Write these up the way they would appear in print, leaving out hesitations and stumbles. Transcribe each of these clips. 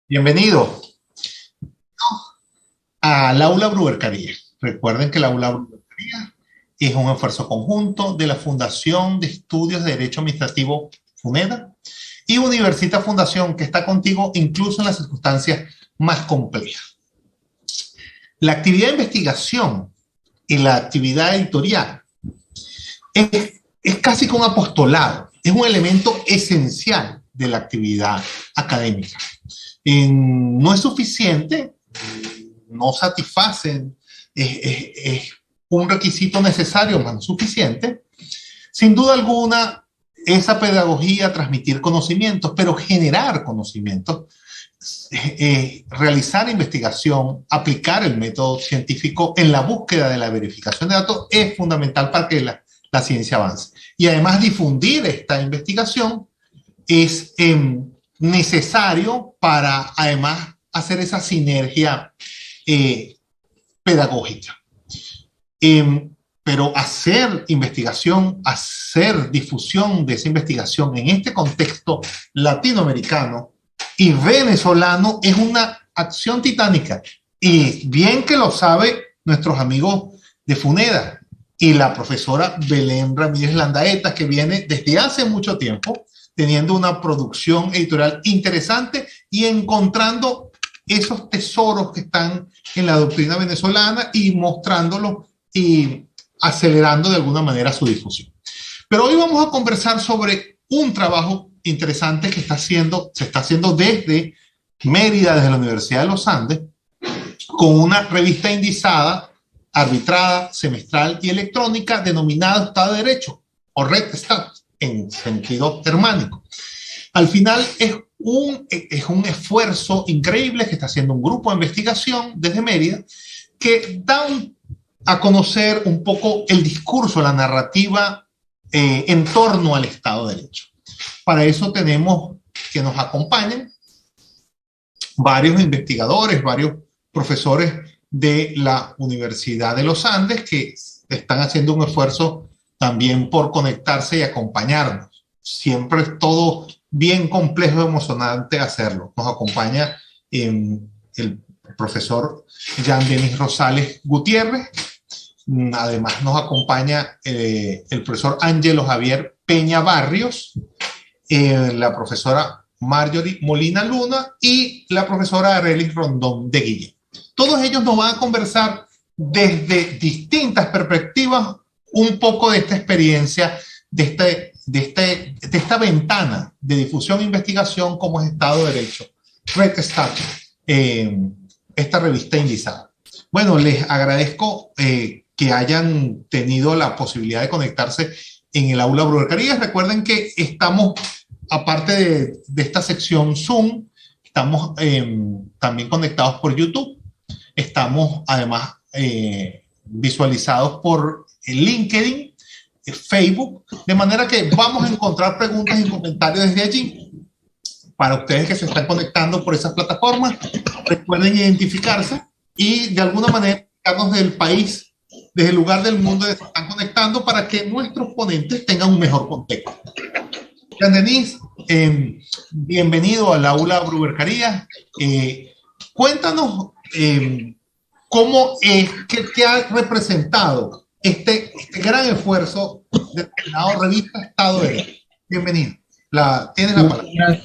Bienvenido al Aula Bruercaría. Recuerden que el Aula Bruercaría es un esfuerzo conjunto de la Fundación de Estudios de Derecho Administrativo FUNEDA y Universita Fundación, que está contigo incluso en las circunstancias más complejas. La actividad de investigación y la actividad editorial es casi como un apostolado, es un elemento esencial de la actividad académica. No es suficiente, no satisfacen, es un requisito necesario, más no suficiente. Sin duda alguna, esa pedagogía, transmitir conocimientos, pero generar conocimientos, realizar investigación, aplicar el método científico en la búsqueda de la verificación de datos es fundamental para que la ciencia avance. Y además difundir esta investigación es necesario para además hacer esa sinergia pedagógica. Pero hacer investigación, hacer difusión de esa investigación en este contexto latinoamericano y venezolano es una acción titánica. Y bien que lo sabe nuestros amigos de FUNEDA y la profesora Belén Ramírez Landaeta, que viene desde hace mucho tiempo teniendo una producción editorial interesante y encontrando esos tesoros que están en la doctrina venezolana y mostrándolos y acelerando de alguna manera su difusión. Pero hoy vamos a conversar sobre un trabajo interesante que se está haciendo desde Mérida, desde la Universidad de los Andes, con una revista indizada, arbitrada, semestral y electrónica denominada Estado de Derecho o Red Stat en sentido germánico. Al final es un esfuerzo increíble que está haciendo un grupo de investigación desde Mérida que da a conocer un poco el discurso, la narrativa en torno al Estado de Derecho. Para eso tenemos que nos acompañen varios investigadores, varios profesores de la Universidad de los Andes que están haciendo un esfuerzo también por conectarse y acompañarnos. Siempre es todo bien complejo y emocionante hacerlo. Nos acompaña el profesor Jean-Denis Rosales Gutiérrez. Además nos acompaña el profesor Ángelo Javier Peña Barrios, la profesora Marjorie Molina Luna y la profesora Arelis Rondón de Guillén. Todos ellos nos van a conversar desde distintas perspectivas un poco de esta experiencia, de esta ventana de difusión e investigación como es Estado de Derecho, Red Stat, esta revista indizada. Bueno, les agradezco que hayan tenido la posibilidad de conectarse en el Aula Bruercarías. Recuerden que estamos, aparte de esta sección Zoom, estamos también conectados por YouTube. Estamos además visualizados por LinkedIn, Facebook, de manera que vamos a encontrar preguntas y comentarios desde allí. Para ustedes que se están conectando por esas plataformas, recuerden identificarse y de alguna manera indicarnos del país, desde el lugar del mundo donde se están conectando para que nuestros ponentes tengan un mejor contexto. Jean-Denis, bienvenido al Aula Bruercaría. Cuéntanos cómo es que ha representado este gran esfuerzo de la revista Estado de Derecho. Bienvenido. Tienes la palabra.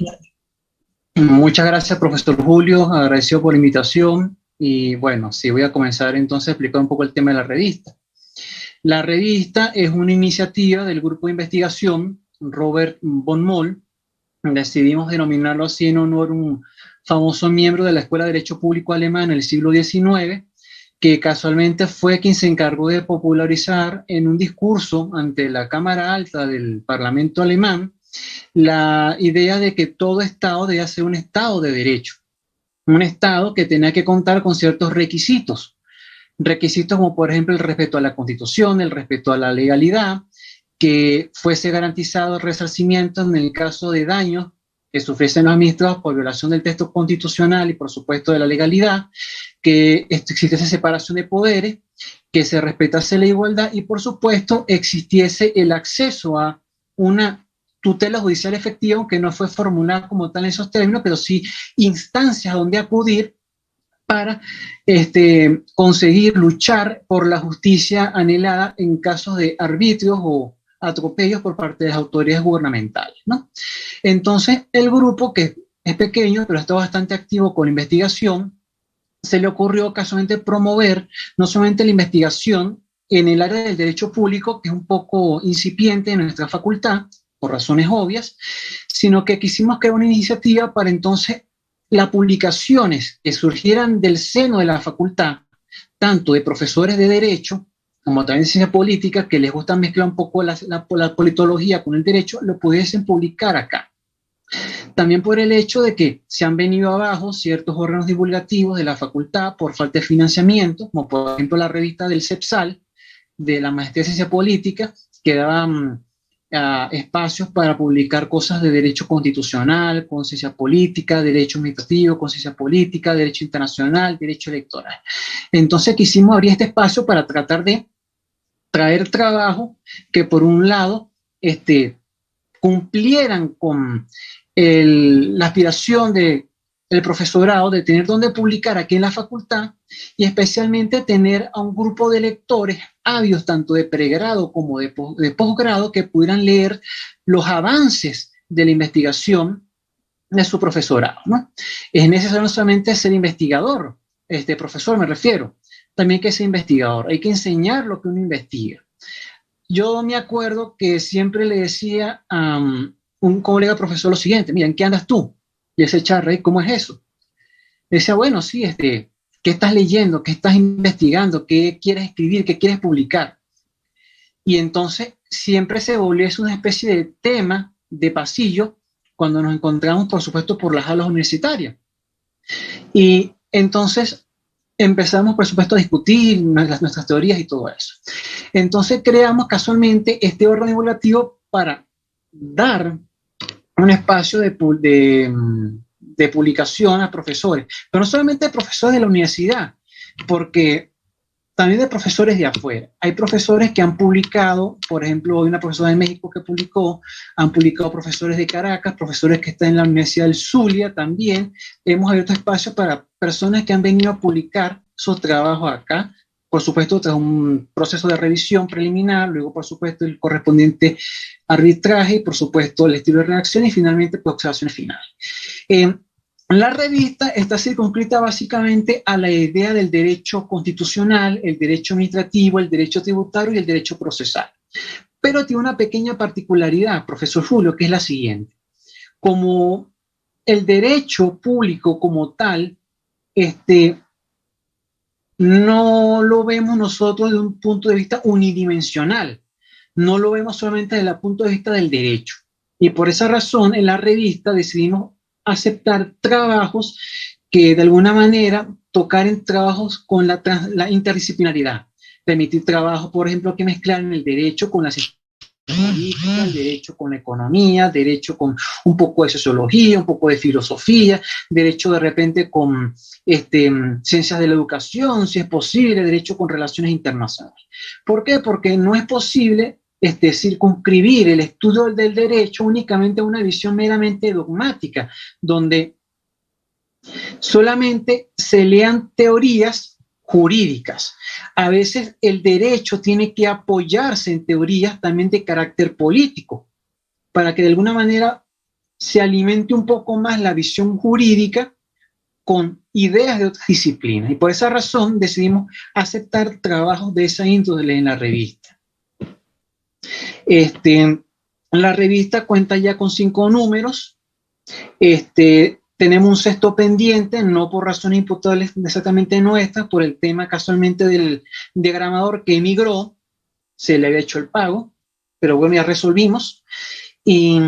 Muchas gracias, profesor Julio. Agradecido por la invitación. Y bueno, sí, voy a comenzar entonces a explicar un poco el tema de la revista. La revista es una iniciativa del grupo de investigación Robert von Moll. Decidimos denominarlo así en honor a un famoso miembro de la Escuela de Derecho Público alemán en el siglo XIX, que casualmente fue quien se encargó de popularizar en un discurso ante la Cámara Alta del Parlamento alemán la idea de que todo Estado debía ser un Estado de derecho, un Estado que tenía que contar con ciertos requisitos como por ejemplo el respeto a la Constitución, el respeto a la legalidad, que fuese garantizado el resarcimiento en el caso de daños que sufriesen los administrados por violación del texto constitucional y por supuesto de la legalidad, que existiese separación de poderes, que se respetase la igualdad y por supuesto existiese el acceso a una tutela judicial efectiva, aunque no fue formulada como tal en esos términos, pero sí instancias donde acudir para conseguir luchar por la justicia anhelada en casos de arbitrios o atropellos por parte de las autoridades gubernamentales, ¿no? Entonces, el grupo, que es pequeño, pero está bastante activo con investigación, se le ocurrió casualmente promover no solamente la investigación en el área del derecho público, que es un poco incipiente en nuestra facultad, por razones obvias, sino que quisimos crear una iniciativa para entonces las publicaciones que surgieran del seno de la facultad, tanto de profesores de derecho como también de ciencia política, que les gusta mezclar un poco la politología con el derecho, lo pudiesen publicar acá. También por el hecho de que se han venido abajo ciertos órganos divulgativos de la facultad por falta de financiamiento, como por ejemplo la revista del CEPSAL, de la Maestría de Ciencia Política, que daban espacios para publicar cosas de derecho constitucional, conciencia política, derecho administrativo, conciencia política, derecho internacional, derecho electoral. Entonces quisimos abrir este espacio para tratar de traer trabajo que por un lado cumplieran con la aspiración del profesorado de tener donde publicar aquí en la facultad, y especialmente tener a un grupo de lectores ávidos tanto de pregrado como de posgrado que pudieran leer los avances de la investigación de su profesorado, ¿no? Es necesario no solamente ser investigador, profesor me refiero, también hay que ser investigador, hay que enseñar lo que uno investiga. Yo me acuerdo que siempre le decía a un colega profesor lo siguiente: mira, ¿en qué andas tú? Y ese charre, ¿cómo es eso? Le decía, bueno, sí, ¿qué estás leyendo? ¿Qué estás investigando? ¿Qué quieres escribir? ¿Qué quieres publicar? Y entonces siempre se volvió una especie de tema de pasillo cuando nos encontramos, por supuesto, por las aulas universitarias. Y entonces empezamos, por supuesto, a discutir nuestras teorías y todo eso. Entonces creamos casualmente este órgano divulgativo para dar un espacio de publicación a profesores, pero no solamente profesores de la universidad, porque también de profesores de afuera. Hay profesores que han publicado, por ejemplo, hay una profesora de México que publicó, han publicado profesores de Caracas, profesores que están en la Universidad del Zulia también. Hemos abierto espacios para personas que han venido a publicar sus trabajos acá, por supuesto, tras un proceso de revisión preliminar, luego, por supuesto, el correspondiente arbitraje, y, por supuesto, el estilo de redacción y, finalmente, pues, observaciones finales. La revista está circunscrita básicamente a la idea del derecho constitucional, el derecho administrativo, el derecho tributario y el derecho procesal. Pero tiene una pequeña particularidad, profesor Julio, que es la siguiente. Como el derecho público como tal, no lo vemos nosotros desde un punto de vista unidimensional, no lo vemos solamente desde el punto de vista del derecho. Y por esa razón, en la revista decidimos aceptar trabajos que de alguna manera tocaran trabajos con la interdisciplinaridad, permitir trabajos, por ejemplo, que mezclaran el derecho con la ciencia política, el derecho con la economía, derecho con un poco de sociología, un poco de filosofía, derecho de repente con ciencias de la educación, si es posible, derecho con relaciones internacionales. ¿Por qué? Porque no es posible circunscribir el estudio del derecho únicamente a una visión meramente dogmática, donde solamente se lean teorías jurídicas. A veces el derecho tiene que apoyarse en teorías también de carácter político, para que de alguna manera se alimente un poco más la visión jurídica con ideas de otras disciplinas. Y por esa razón decidimos aceptar trabajos de esa índole en la revista. La revista cuenta ya con 5 números. Tenemos un sexto pendiente, no por razones imputables exactamente nuestras, por el tema casualmente del diagramador que emigró, se le había hecho el pago, pero bueno, ya resolvimos. Y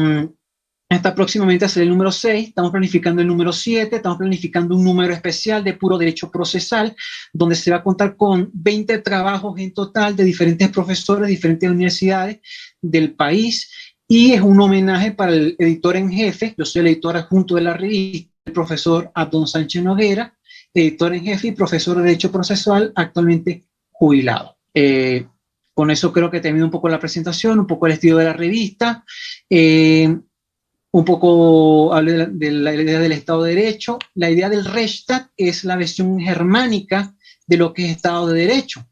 está próximamente a ser el número 6, estamos planificando el número 7, estamos planificando un número especial de puro derecho procesal, donde se va a contar con 20 trabajos en total de diferentes profesores, de diferentes universidades del país, y es un homenaje para el editor en jefe. Yo soy el editor adjunto de la revista, el profesor Abdón Sánchez Noguera, editor en jefe y profesor de Derecho Procesal, actualmente jubilado. Con eso creo que termino un poco la presentación, un poco el estilo de la revista, un poco hablé de la idea del Estado de Derecho. La idea del Rechtsstaat es la versión germánica de lo que es Estado de Derecho.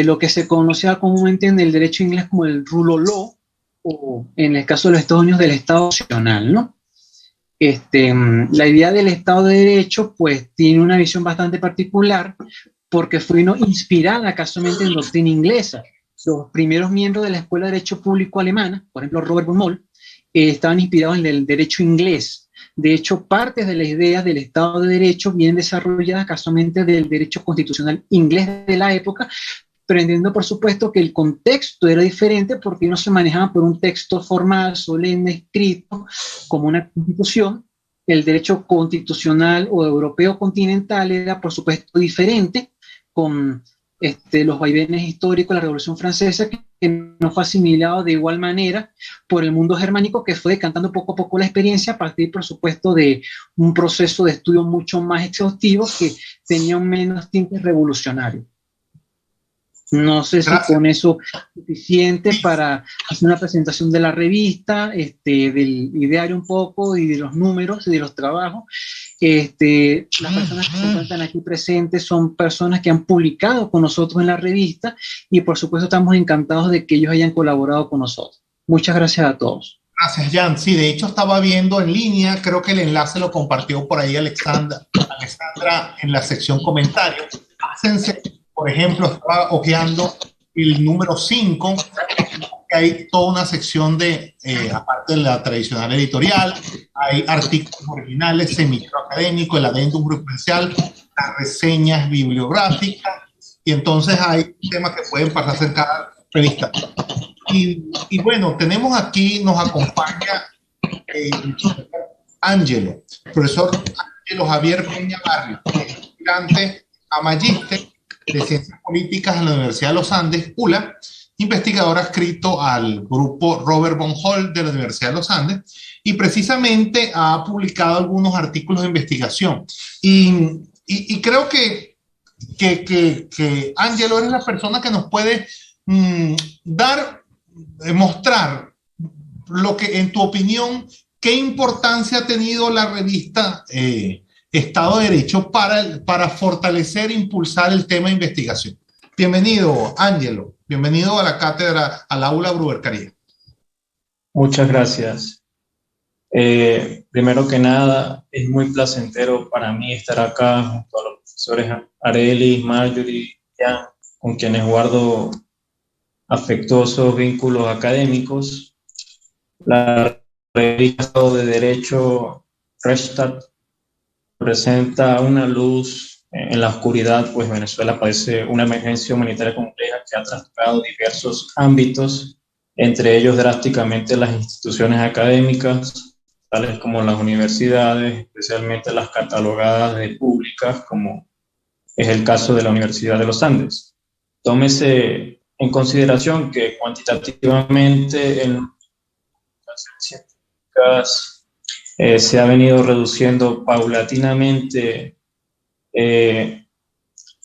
Lo que se conocía comúnmente en el derecho inglés como el rule of law, o en el caso de los Estados Unidos del Estado nacional, ¿no? La idea del Estado de Derecho pues tiene una visión bastante particular porque fue inspirada casualmente en doctrina inglesa. Los primeros miembros de la Escuela de Derecho Público alemana, por ejemplo Robert von Moll, estaban inspirados en el derecho inglés. De hecho, partes de las ideas del Estado de Derecho vienen desarrolladas casualmente del derecho constitucional inglés de la época, aprendiendo por supuesto que el contexto era diferente porque no se manejaba por un texto formal, solemne, escrito como una constitución. El derecho constitucional o europeo continental era por supuesto diferente, con los vaivenes históricos de la Revolución Francesa, que no fue asimilado de igual manera por el mundo germánico, que fue decantando poco a poco la experiencia a partir, por supuesto, de un proceso de estudio mucho más exhaustivo que tenía un menos tinte revolucionario. No sé si con eso es suficiente para hacer una presentación de la revista, del ideario un poco y de los números y de los trabajos. Las personas que se encuentran aquí presentes son personas que han publicado con nosotros en la revista y por supuesto estamos encantados de que ellos hayan colaborado con nosotros. Muchas gracias a todos. Gracias, Jan. Sí, de hecho estaba viendo en línea, creo que el enlace lo compartió por ahí Alexandra en la sección comentarios. Pásense. Por ejemplo, estaba hojeando el número 5, que hay toda una sección de, aparte de la tradicional editorial, hay artículos originales, semillero académico, el adendum jurisprudencial, las reseñas bibliográficas, y entonces hay temas que pueden pasarse en cada revista. Y bueno, tenemos aquí, nos acompaña Ángelo, profesor Ángelo Javier Peña Barrio, aspirante a magíster de Ciencias Políticas en la Universidad de los Andes, ULA, investigador adscrito al grupo Robert von Moll de la Universidad de los Andes, y precisamente ha publicado algunos artículos de investigación. Y creo que Ángelo es la persona que nos puede mostrar lo que, en tu opinión, qué importancia ha tenido la revista Estado de Derecho para fortalecer e impulsar el tema de investigación. Bienvenido, Ángelo. Bienvenido a la cátedra, al aula Bruber Caría. Muchas gracias. Primero que nada, es muy placentero para mí estar acá junto a los profesores Arelis, Marjorie, Jan, con quienes guardo afectuosos vínculos académicos. La revista Estado de Derecho, Rechtsstaat, presenta una luz en la oscuridad, pues Venezuela padece una emergencia humanitaria compleja que ha trastocado diversos ámbitos, entre ellos drásticamente las instituciones académicas, tales como las universidades, especialmente las catalogadas de públicas, como es el caso de la Universidad de los Andes. Tómese en consideración que cuantitativamente en las científicas se ha venido reduciendo paulatinamente en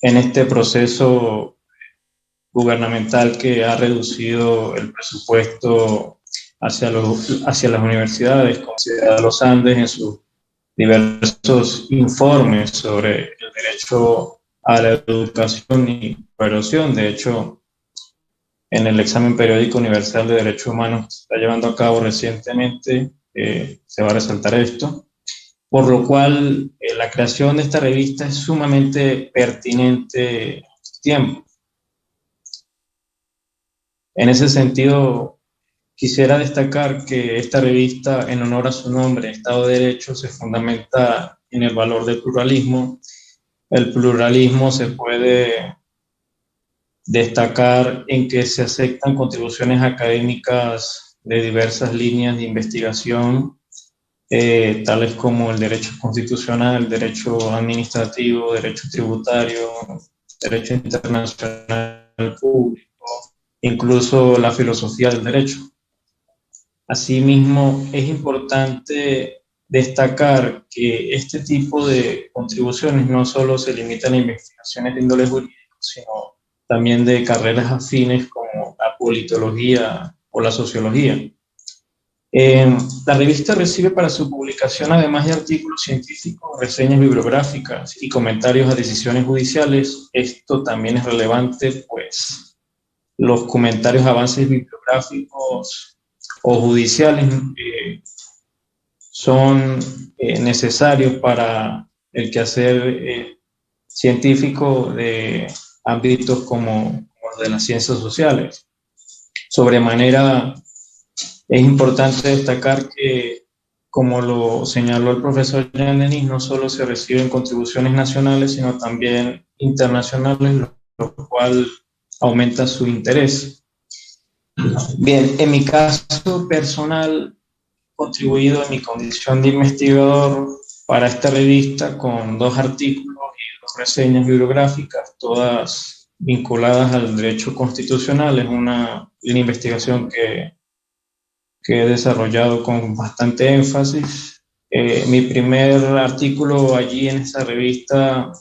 este proceso gubernamental que ha reducido el presupuesto hacia las universidades, como la Universidad de los Andes en sus diversos informes sobre el derecho a la educación y erosión. De hecho, en el examen periódico universal de derechos humanos que se está llevando a cabo recientemente, se va a resaltar esto, por lo cual la creación de esta revista es sumamente pertinente en este tiempo. En ese sentido, quisiera destacar que esta revista, en honor a su nombre, Estado de Derecho, se fundamenta en el valor del pluralismo. El pluralismo se puede destacar en que se aceptan contribuciones académicas de diversas líneas de investigación, tales como el derecho constitucional, el derecho administrativo, derecho tributario, derecho internacional público, incluso la filosofía del derecho. Asimismo, es importante destacar que este tipo de contribuciones no solo se limitan a investigaciones de índole jurídico, sino también de carreras afines como la politología o la sociología. La revista recibe para su publicación, además de artículos científicos, reseñas bibliográficas y comentarios a decisiones judiciales. Esto también es relevante, pues los comentarios a avances bibliográficos o judiciales son necesarios para el quehacer científico de ámbitos como los de las ciencias sociales. Sobremanera, es importante destacar que, como lo señaló el profesor Jean Denis, no solo se reciben contribuciones nacionales, sino también internacionales, lo cual aumenta su interés. Bien, en mi caso personal, he contribuido en mi condición de investigador para esta revista con 2 artículos y 2 reseñas bibliográficas, todas vinculadas al derecho constitucional. Es una investigación que he desarrollado con bastante énfasis. Mi primer artículo allí en esa revista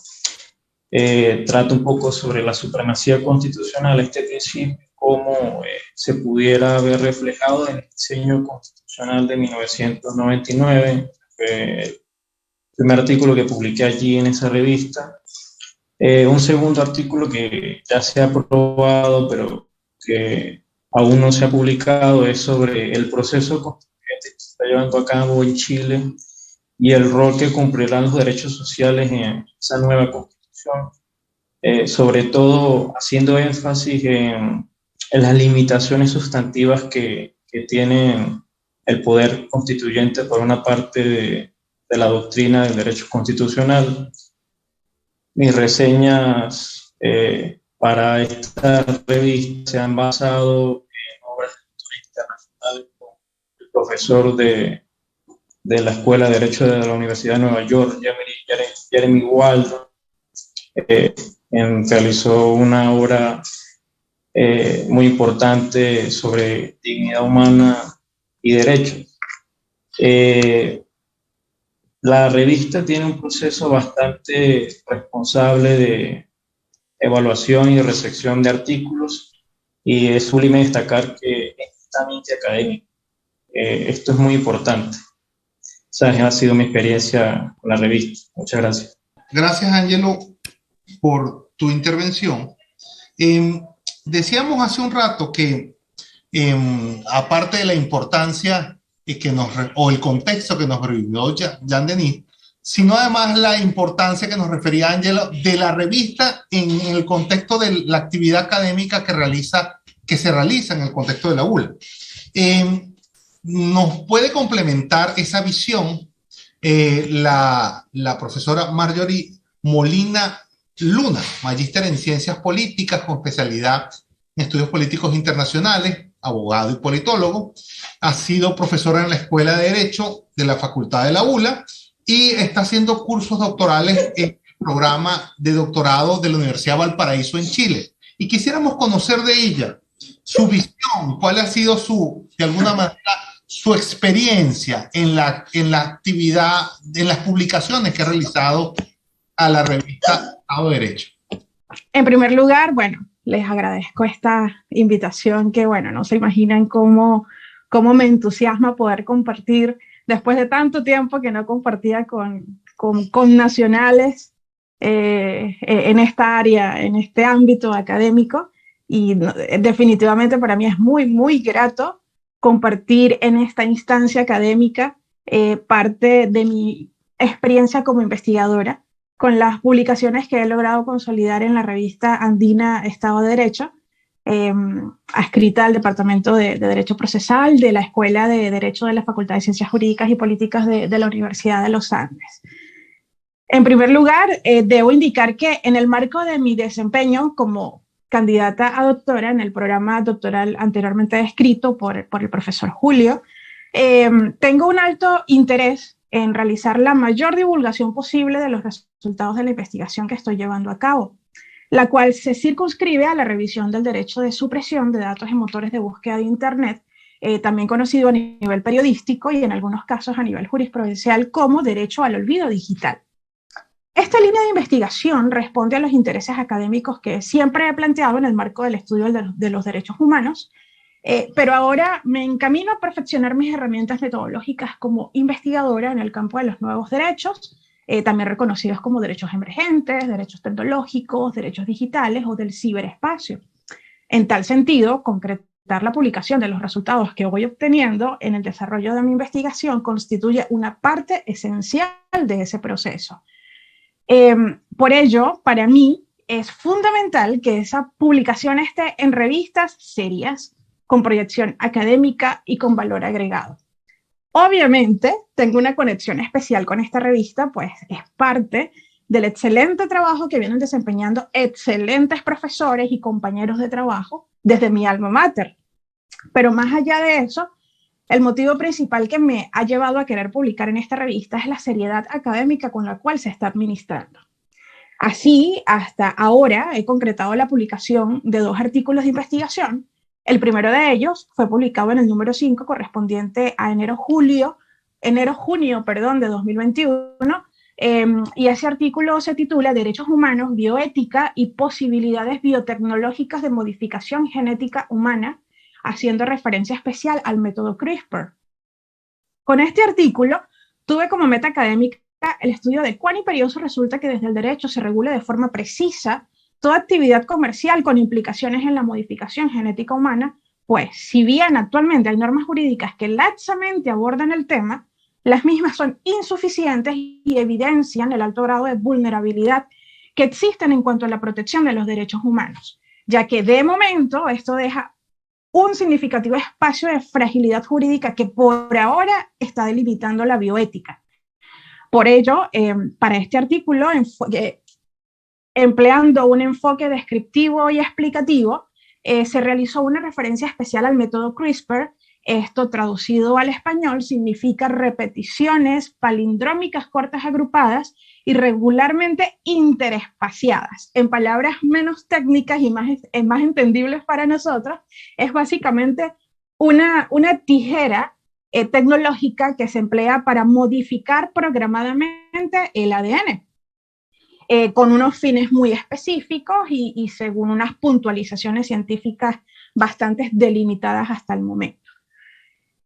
trata un poco sobre la supremacía constitucional, este principio, cómo se pudiera ver reflejado en el diseño constitucional de 1999. El primer artículo que publiqué allí en esa revista. Un segundo artículo que ya se ha aprobado, pero que aún no se ha publicado, es sobre el proceso constituyente que se está llevando a cabo en Chile y el rol que cumplirán los derechos sociales en esa nueva constitución, sobre todo haciendo énfasis en las limitaciones sustantivas que tiene el poder constituyente por una parte de la doctrina del derecho constitucional. Mis reseñas para esta revista se han basado en obras internacionales con el profesor de la Escuela de Derecho de la Universidad de Nueva York, Jeremy Waldron. Realizó una obra muy importante sobre dignidad humana y derechos. La revista tiene un proceso bastante responsable de evaluación y recepción de artículos, y es sublime destacar que es netamente académico. Esto es muy importante. Esa ha sido mi experiencia con la revista. Muchas gracias. Gracias, Ángelo, por tu intervención. Decíamos hace un rato que, aparte de la importancia o el contexto que nos revivió Jean Denis, sino además la importancia que nos refería Ángelo de la revista en el contexto de la actividad académica que se realiza en el contexto de la ULA. Nos puede complementar esa visión la profesora Marjorie Molina Luna, magíster en Ciencias Políticas con especialidad en Estudios Políticos Internacionales, abogado y politólogo. Ha sido profesora en la Escuela de Derecho de la Facultad de la ULA y está haciendo cursos doctorales en el programa de doctorado de la Universidad de Valparaíso en Chile. Y quisiéramos conocer de ella su visión, cuál ha sido de alguna manera, su experiencia en la actividad, en las publicaciones que ha realizado a la revista Estado de Derecho. En primer lugar, bueno, les agradezco esta invitación que, bueno, no se imaginan cómo me entusiasma poder compartir, después de tanto tiempo que no compartía con nacionales en esta área, en este ámbito académico, y definitivamente para mí es muy, muy grato compartir en esta instancia académica parte de mi experiencia como investigadora con las publicaciones que he logrado consolidar en la revista andina Estado de Derecho, adscrita al Departamento de Derecho Procesal de la Escuela de Derecho de la Facultad de Ciencias Jurídicas y Políticas de la Universidad de los Andes. En primer lugar, debo indicar que en el marco de mi desempeño como candidata a doctora en el programa doctoral anteriormente descrito por el profesor Julio, tengo un alto interés en realizar la mayor divulgación posible de los resultados de la investigación que estoy llevando a cabo, la cual se circunscribe a la revisión del derecho de supresión de datos en motores de búsqueda de Internet, también conocido a nivel periodístico y en algunos casos a nivel jurisprudencial como derecho al olvido digital. Esta línea de investigación responde a los intereses académicos que siempre he planteado en el marco del estudio de los derechos humanos, pero ahora me encamino a perfeccionar mis herramientas metodológicas como investigadora en el campo de los nuevos derechos, también reconocidos como derechos emergentes, derechos tecnológicos, derechos digitales o del ciberespacio. En tal sentido, concretar la publicación de los resultados que voy obteniendo en el desarrollo de mi investigación constituye una parte esencial de ese proceso. Por ello, para mí, es fundamental que esa publicación esté en revistas serias, con proyección académica y con valor agregado. Obviamente, tengo una conexión especial con esta revista, pues es parte del excelente trabajo que vienen desempeñando excelentes profesores y compañeros de trabajo desde mi alma mater. Pero más allá de eso, el motivo principal que me ha llevado a querer publicar en esta revista es la seriedad académica con la cual se está administrando. Así, hasta ahora he concretado la publicación de 2 artículos de investigación. El primero de ellos fue publicado en el número 5, correspondiente a enero-junio de 2021, y ese artículo se titula Derechos Humanos, Bioética y Posibilidades Biotecnológicas de Modificación Genética Humana, haciendo referencia especial al método CRISPR. Con este artículo tuve como meta académica el estudio de cuán imperioso resulta que desde el derecho se regule de forma precisa toda actividad comercial con implicaciones en la modificación genética humana, pues si bien actualmente hay normas jurídicas que laxamente abordan el tema, las mismas son insuficientes y evidencian el alto grado de vulnerabilidad que existen en cuanto a la protección de los derechos humanos, ya que de momento esto deja un significativo espacio de fragilidad jurídica que por ahora está delimitando la bioética. Por ello, para este artículo, empleando un enfoque descriptivo y explicativo, se realizó una referencia especial al método CRISPR. Esto, traducido al español, significa repeticiones palindrómicas cortas agrupadas y regularmente interespaciadas. En palabras menos técnicas y más entendibles para nosotros, es básicamente una tijera tecnológica que se emplea para modificar programadamente el ADN, con unos fines muy específicos y según unas puntualizaciones científicas bastante delimitadas hasta el momento.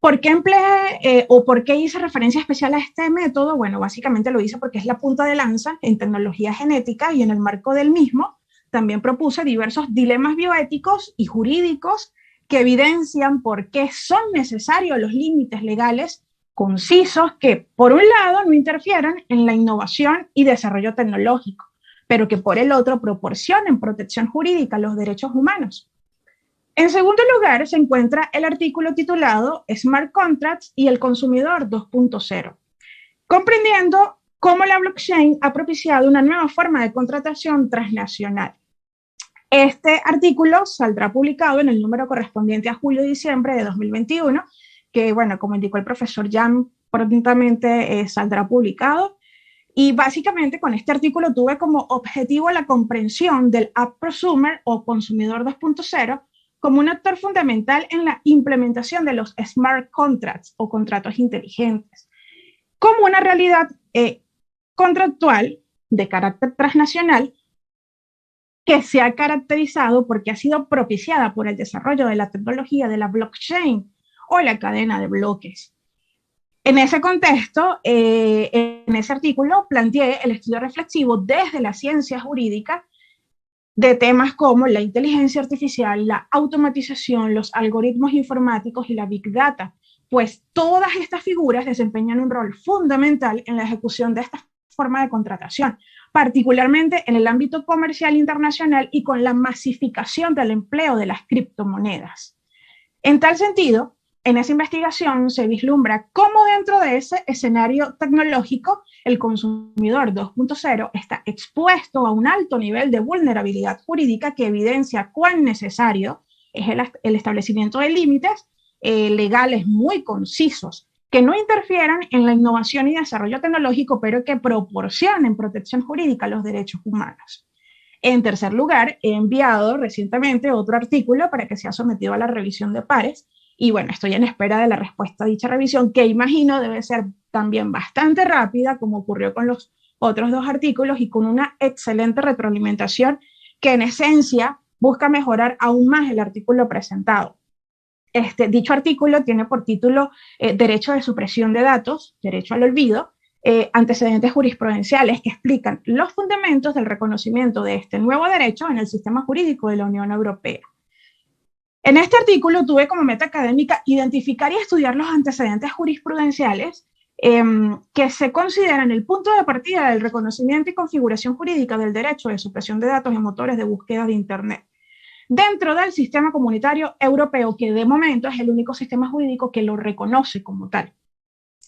¿Por qué empleé o por qué hice referencia especial a este método? Bueno, básicamente lo hice porque es la punta de lanza en tecnología genética y en el marco del mismo también propuse diversos dilemas bioéticos y jurídicos que evidencian por qué son necesarios los límites legales concisos que, por un lado, no interfieren en la innovación y desarrollo tecnológico, pero que por el otro proporcionen protección jurídica a los derechos humanos. En segundo lugar, se encuentra el artículo titulado Smart Contracts y el consumidor 2.0, comprendiendo cómo la blockchain ha propiciado una nueva forma de contratación transnacional. Este artículo saldrá publicado en el número correspondiente a julio-diciembre de 2021, que, bueno, como indicó el profesor Jan, prontamente saldrá publicado. Y básicamente con este artículo tuve como objetivo la comprensión del app prosumer o consumidor 2.0 como un actor fundamental en la implementación de los smart contracts o contratos inteligentes, como una realidad contractual de carácter transnacional que se ha caracterizado porque ha sido propiciada por el desarrollo de la tecnología de la blockchain o la cadena de bloques. En ese contexto, en ese artículo planteé el estudio reflexivo desde la ciencia jurídica de temas como la inteligencia artificial, la automatización, los algoritmos informáticos y la Big Data, pues todas estas figuras desempeñan un rol fundamental en la ejecución de esta forma de contratación, particularmente en el ámbito comercial internacional y con la masificación del empleo de las criptomonedas. En tal sentido, en esa investigación se vislumbra cómo dentro de ese escenario tecnológico el consumidor 2.0 está expuesto a un alto nivel de vulnerabilidad jurídica que evidencia cuán necesario es el establecimiento de límites legales muy concisos que no interfieran en la innovación y desarrollo tecnológico, pero que proporcionen protección jurídica a los derechos humanos. En tercer lugar, he enviado recientemente otro artículo para que sea sometido a la revisión de pares. Y bueno, estoy en espera de la respuesta a dicha revisión, que imagino debe ser también bastante rápida, como ocurrió con los otros 2 artículos y con una excelente retroalimentación que en esencia busca mejorar aún más el artículo presentado. Dicho artículo tiene por título Derecho de supresión de datos, derecho al olvido, antecedentes jurisprudenciales que explican los fundamentos del reconocimiento de este nuevo derecho en el sistema jurídico de la Unión Europea. En este artículo tuve como meta académica identificar y estudiar los antecedentes jurisprudenciales que se consideran el punto de partida del reconocimiento y configuración jurídica del derecho de supresión de datos en motores de búsqueda de Internet dentro del sistema comunitario europeo, que de momento es el único sistema jurídico que lo reconoce como tal.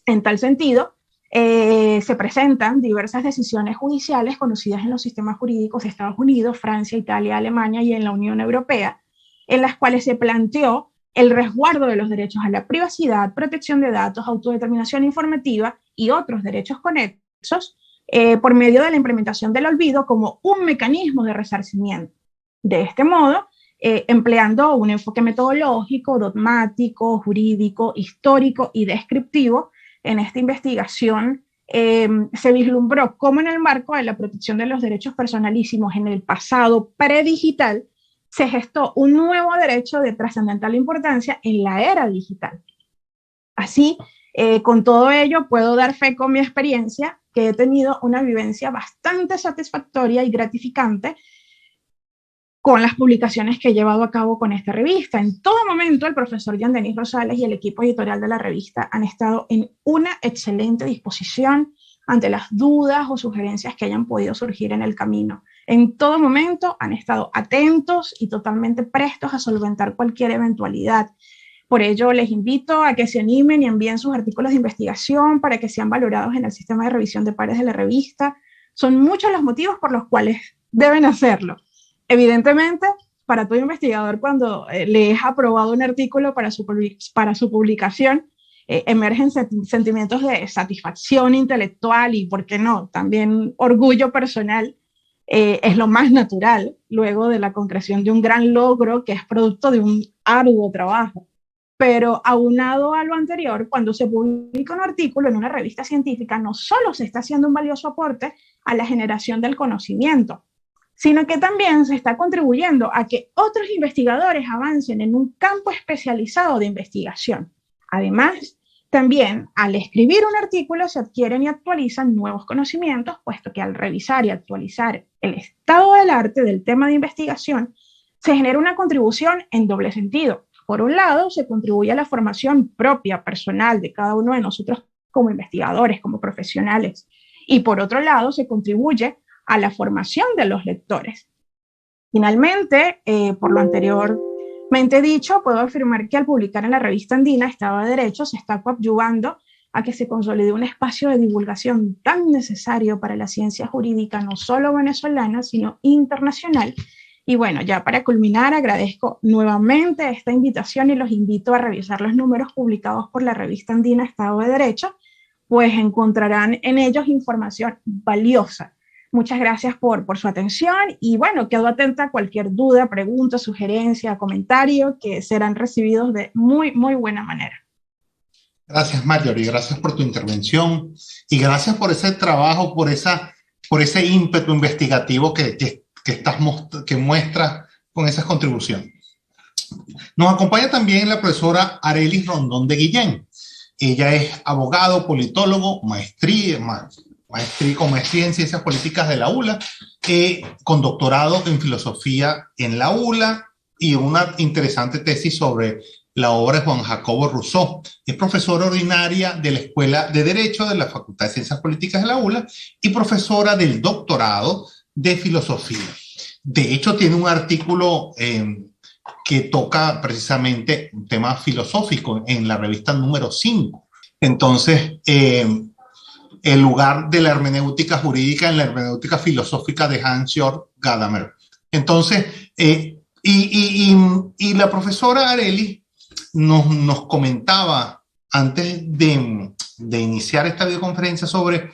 En tal sentido, se presentan diversas decisiones judiciales conocidas en los sistemas jurídicos de Estados Unidos, Francia, Italia, Alemania y en la Unión Europea, en las cuales se planteó el resguardo de los derechos a la privacidad, protección de datos, autodeterminación informativa y otros derechos conexos por medio de la implementación del olvido como un mecanismo de resarcimiento. De este modo, empleando un enfoque metodológico, dogmático, jurídico, histórico y descriptivo, en esta investigación se vislumbró cómo en el marco de la protección de los derechos personalísimos en el pasado predigital se gestó un nuevo derecho de trascendental importancia en la era digital. Así, con todo ello, puedo dar fe con mi experiencia que he tenido una vivencia bastante satisfactoria y gratificante con las publicaciones que he llevado a cabo con esta revista. En todo momento, el profesor Jean-Denis Rosales y el equipo editorial de la revista han estado en una excelente disposición ante las dudas o sugerencias que hayan podido surgir en el camino. En todo momento han estado atentos y totalmente prestos a solventar cualquier eventualidad. Por ello, les invito a que se animen y envíen sus artículos de investigación para que sean valorados en el sistema de revisión de pares de la revista. Son muchos los motivos por los cuales deben hacerlo. Evidentemente, para todo investigador, cuando le es aprobado un artículo para su publicación, emergen sentimientos de satisfacción intelectual y, ¿por qué no?, también orgullo personal. Es lo más natural luego de la concreción de un gran logro que es producto de un arduo trabajo. Pero aunado a lo anterior, cuando se publica un artículo en una revista científica, no solo se está haciendo un valioso aporte a la generación del conocimiento, sino que también se está contribuyendo a que otros investigadores avancen en un campo especializado de investigación. Además, también al escribir un artículo se adquieren y actualizan nuevos conocimientos, puesto que al revisar y actualizar el estado del arte del tema de investigación, se genera una contribución en doble sentido. Por un lado, se contribuye a la formación propia, personal de cada uno de nosotros como investigadores, como profesionales. Y por otro lado, se contribuye a la formación de los lectores. Finalmente, por lo anteriormente dicho, puedo afirmar que al publicar en la revista andina Estado de Derecho se está coadyuvando a que se consolide un espacio de divulgación tan necesario para la ciencia jurídica, no solo venezolana, sino internacional. Y bueno, ya para culminar, agradezco nuevamente esta invitación y los invito a revisar los números publicados por la revista andina Estado de Derecho, pues encontrarán en ellos información valiosa. Muchas gracias por su atención y bueno, quedo atenta a cualquier duda, pregunta, sugerencia, comentario que serán recibidos de muy, muy buena manera. Gracias, Marjorie, gracias por tu intervención y gracias por ese trabajo, por ese ímpetu investigativo que muestras con esas contribuciones. Nos acompaña también la profesora Arelis Rondón de Guillén. Ella es abogado, politólogo, con maestría en Ciencias Políticas de la ULA, con doctorado en Filosofía en la ULA y una interesante tesis sobre la obra de Juan Jacobo Rousseau. Es profesora ordinaria de la Escuela de Derecho de la Facultad de Ciencias Políticas de la ULA y profesora del doctorado de Filosofía. De hecho, tiene un artículo que toca precisamente un tema filosófico en la revista número 5. Entonces, el lugar de la hermenéutica jurídica en la hermenéutica filosófica de Hans-Georg Gadamer. Entonces, y la profesora Arelis nos comentaba antes de iniciar esta videoconferencia sobre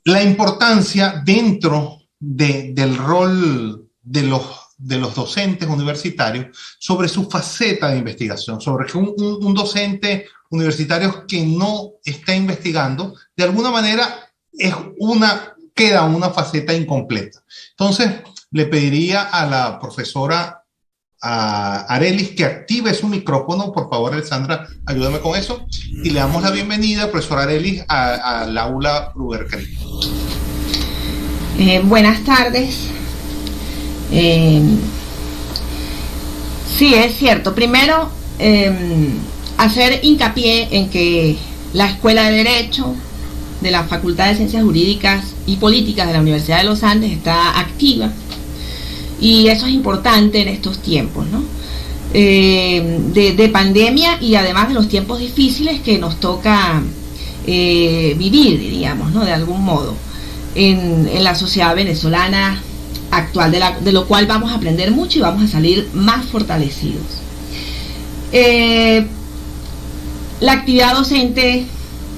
la importancia dentro del rol de los docentes universitarios sobre su faceta de investigación, sobre que un docente universitario que no está investigando, de alguna manera queda una faceta incompleta. Entonces, le pediría a la profesora Arelis que active su micrófono. Por favor, Alexandra, ayúdame con eso. Y le damos la bienvenida, profesora Arelis, al aula Bruguera. Buenas tardes. Sí, es cierto. Primero, hacer hincapié en que la Escuela de Derecho de la Facultad de Ciencias Jurídicas y Políticas de la Universidad de los Andes está activa, y eso es importante en estos tiempos, ¿no? De pandemia, y además de los tiempos difíciles que nos toca vivir, diríamos, ¿no? De algún modo, en la sociedad venezolana actual, de lo cual vamos a aprender mucho y vamos a salir más fortalecidos. La actividad docente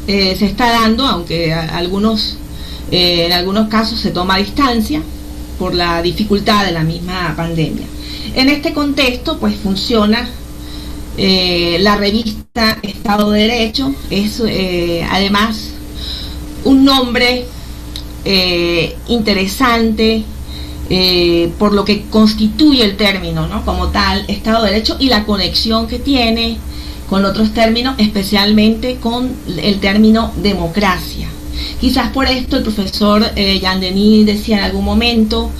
se está dando, aunque en algunos casos se toma a distancia por la dificultad de la misma pandemia. En este contexto, pues funciona la revista Estado de Derecho. Es además un nombre interesante por lo que constituye el término, ¿no? Como tal, Estado de Derecho, y la conexión que tiene con otros términos, especialmente con el término democracia. Quizás por esto el profesor Jean Denis decía en algún momento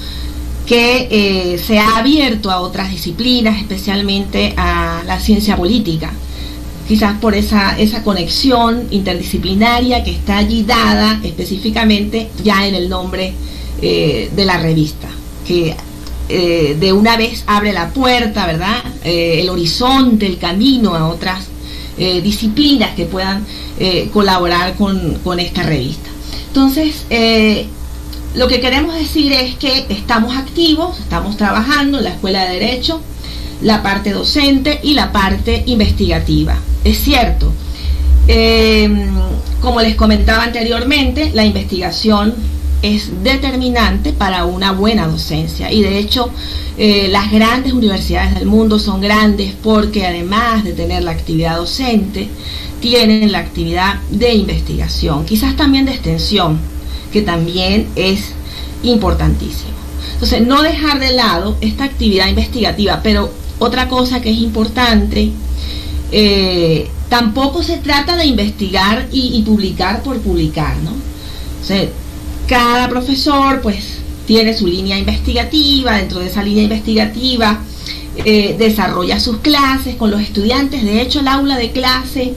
que se ha abierto a otras disciplinas, especialmente a la ciencia política. Quizás por esa conexión interdisciplinaria que está allí dada específicamente ya en el nombre de la revista, que de una vez abre la puerta, ¿verdad? El horizonte, el camino a otras disciplinas que puedan colaborar con esta revista. Entonces, lo que queremos decir es que estamos activos, estamos trabajando en la Escuela de Derecho, la parte docente y la parte investigativa. Es cierto, como les comentaba anteriormente, la investigación es determinante para una buena docencia, y de hecho las grandes universidades del mundo son grandes porque además de tener la actividad docente, tienen la actividad de investigación, quizás también de extensión, que también es importantísimo. Entonces, no dejar de lado esta actividad investigativa. Pero otra cosa que es importante, tampoco se trata de investigar y publicar por publicar, ¿no? O sea, cada profesor pues tiene su línea investigativa. Dentro de esa línea investigativa desarrolla sus clases con los estudiantes. De hecho, el aula de clase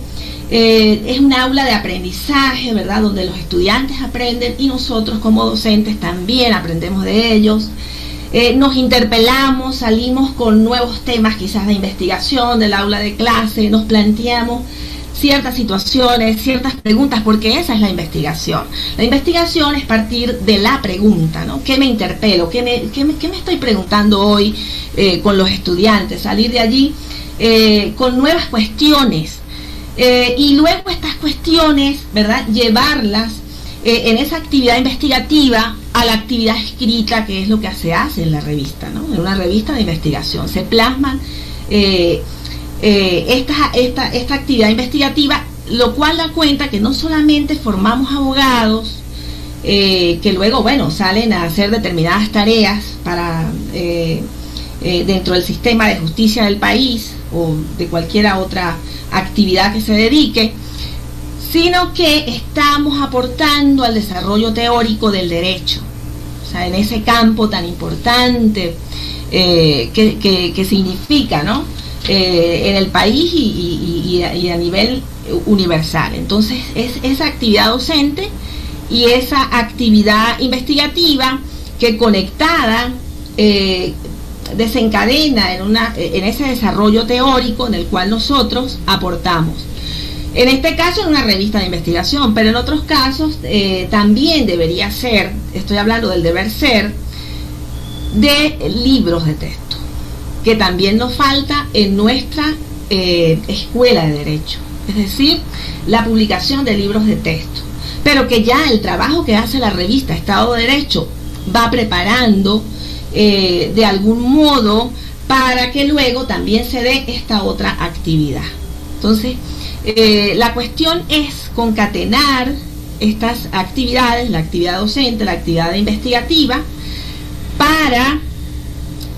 es un aula de aprendizaje, ¿verdad? Donde los estudiantes aprenden y nosotros como docentes también aprendemos de ellos. Nos interpelamos, salimos con nuevos temas quizás de investigación del aula de clase, nos planteamos ciertas situaciones, ciertas preguntas, porque esa es la investigación. La investigación es partir de la pregunta, ¿no? ¿Qué me interpelo? ¿Qué me estoy preguntando hoy con los estudiantes? Salir de allí con nuevas cuestiones, y luego estas cuestiones, ¿verdad?, llevarlas en esa actividad investigativa a la actividad escrita, que es lo que se hace en la revista, ¿no? En una revista de investigación se plasman esta actividad investigativa, lo cual da cuenta que no solamente formamos abogados que luego, bueno, salen a hacer determinadas tareas para dentro del sistema de justicia del país o de cualquier otra actividad que se dedique, sino que estamos aportando al desarrollo teórico del derecho, o sea, en ese campo tan importante que significa, ¿no?, en el país y a nivel universal. Entonces, es esa actividad docente y esa actividad investigativa que conectada desencadena en ese desarrollo teórico en el cual nosotros aportamos. En este caso en una revista de investigación, pero en otros casos también debería ser, estoy hablando del deber ser, de libros de texto, que también nos falta en nuestra escuela de derecho, es decir, la publicación de libros de texto, pero que ya el trabajo que hace la revista Estado de Derecho va preparando de algún modo para que luego también se dé esta otra actividad. Entonces, la cuestión es concatenar estas actividades, la actividad docente, la actividad investigativa, para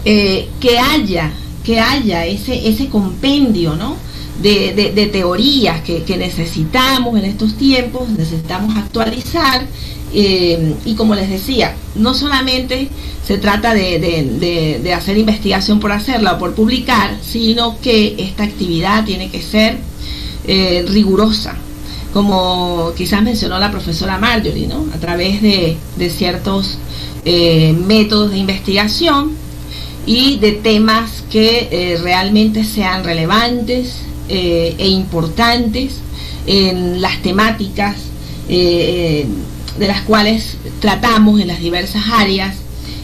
que haya ese compendio, ¿no?, de teorías que necesitamos en estos tiempos, necesitamos actualizar, y como les decía, no solamente se trata de hacer investigación por hacerla o por publicar, sino que esta actividad tiene que ser rigurosa, como quizás mencionó la profesora Marjorie, ¿no?, a través de ciertos métodos de investigación y de temas que realmente sean relevantes e importantes en las temáticas de las cuales tratamos en las diversas áreas,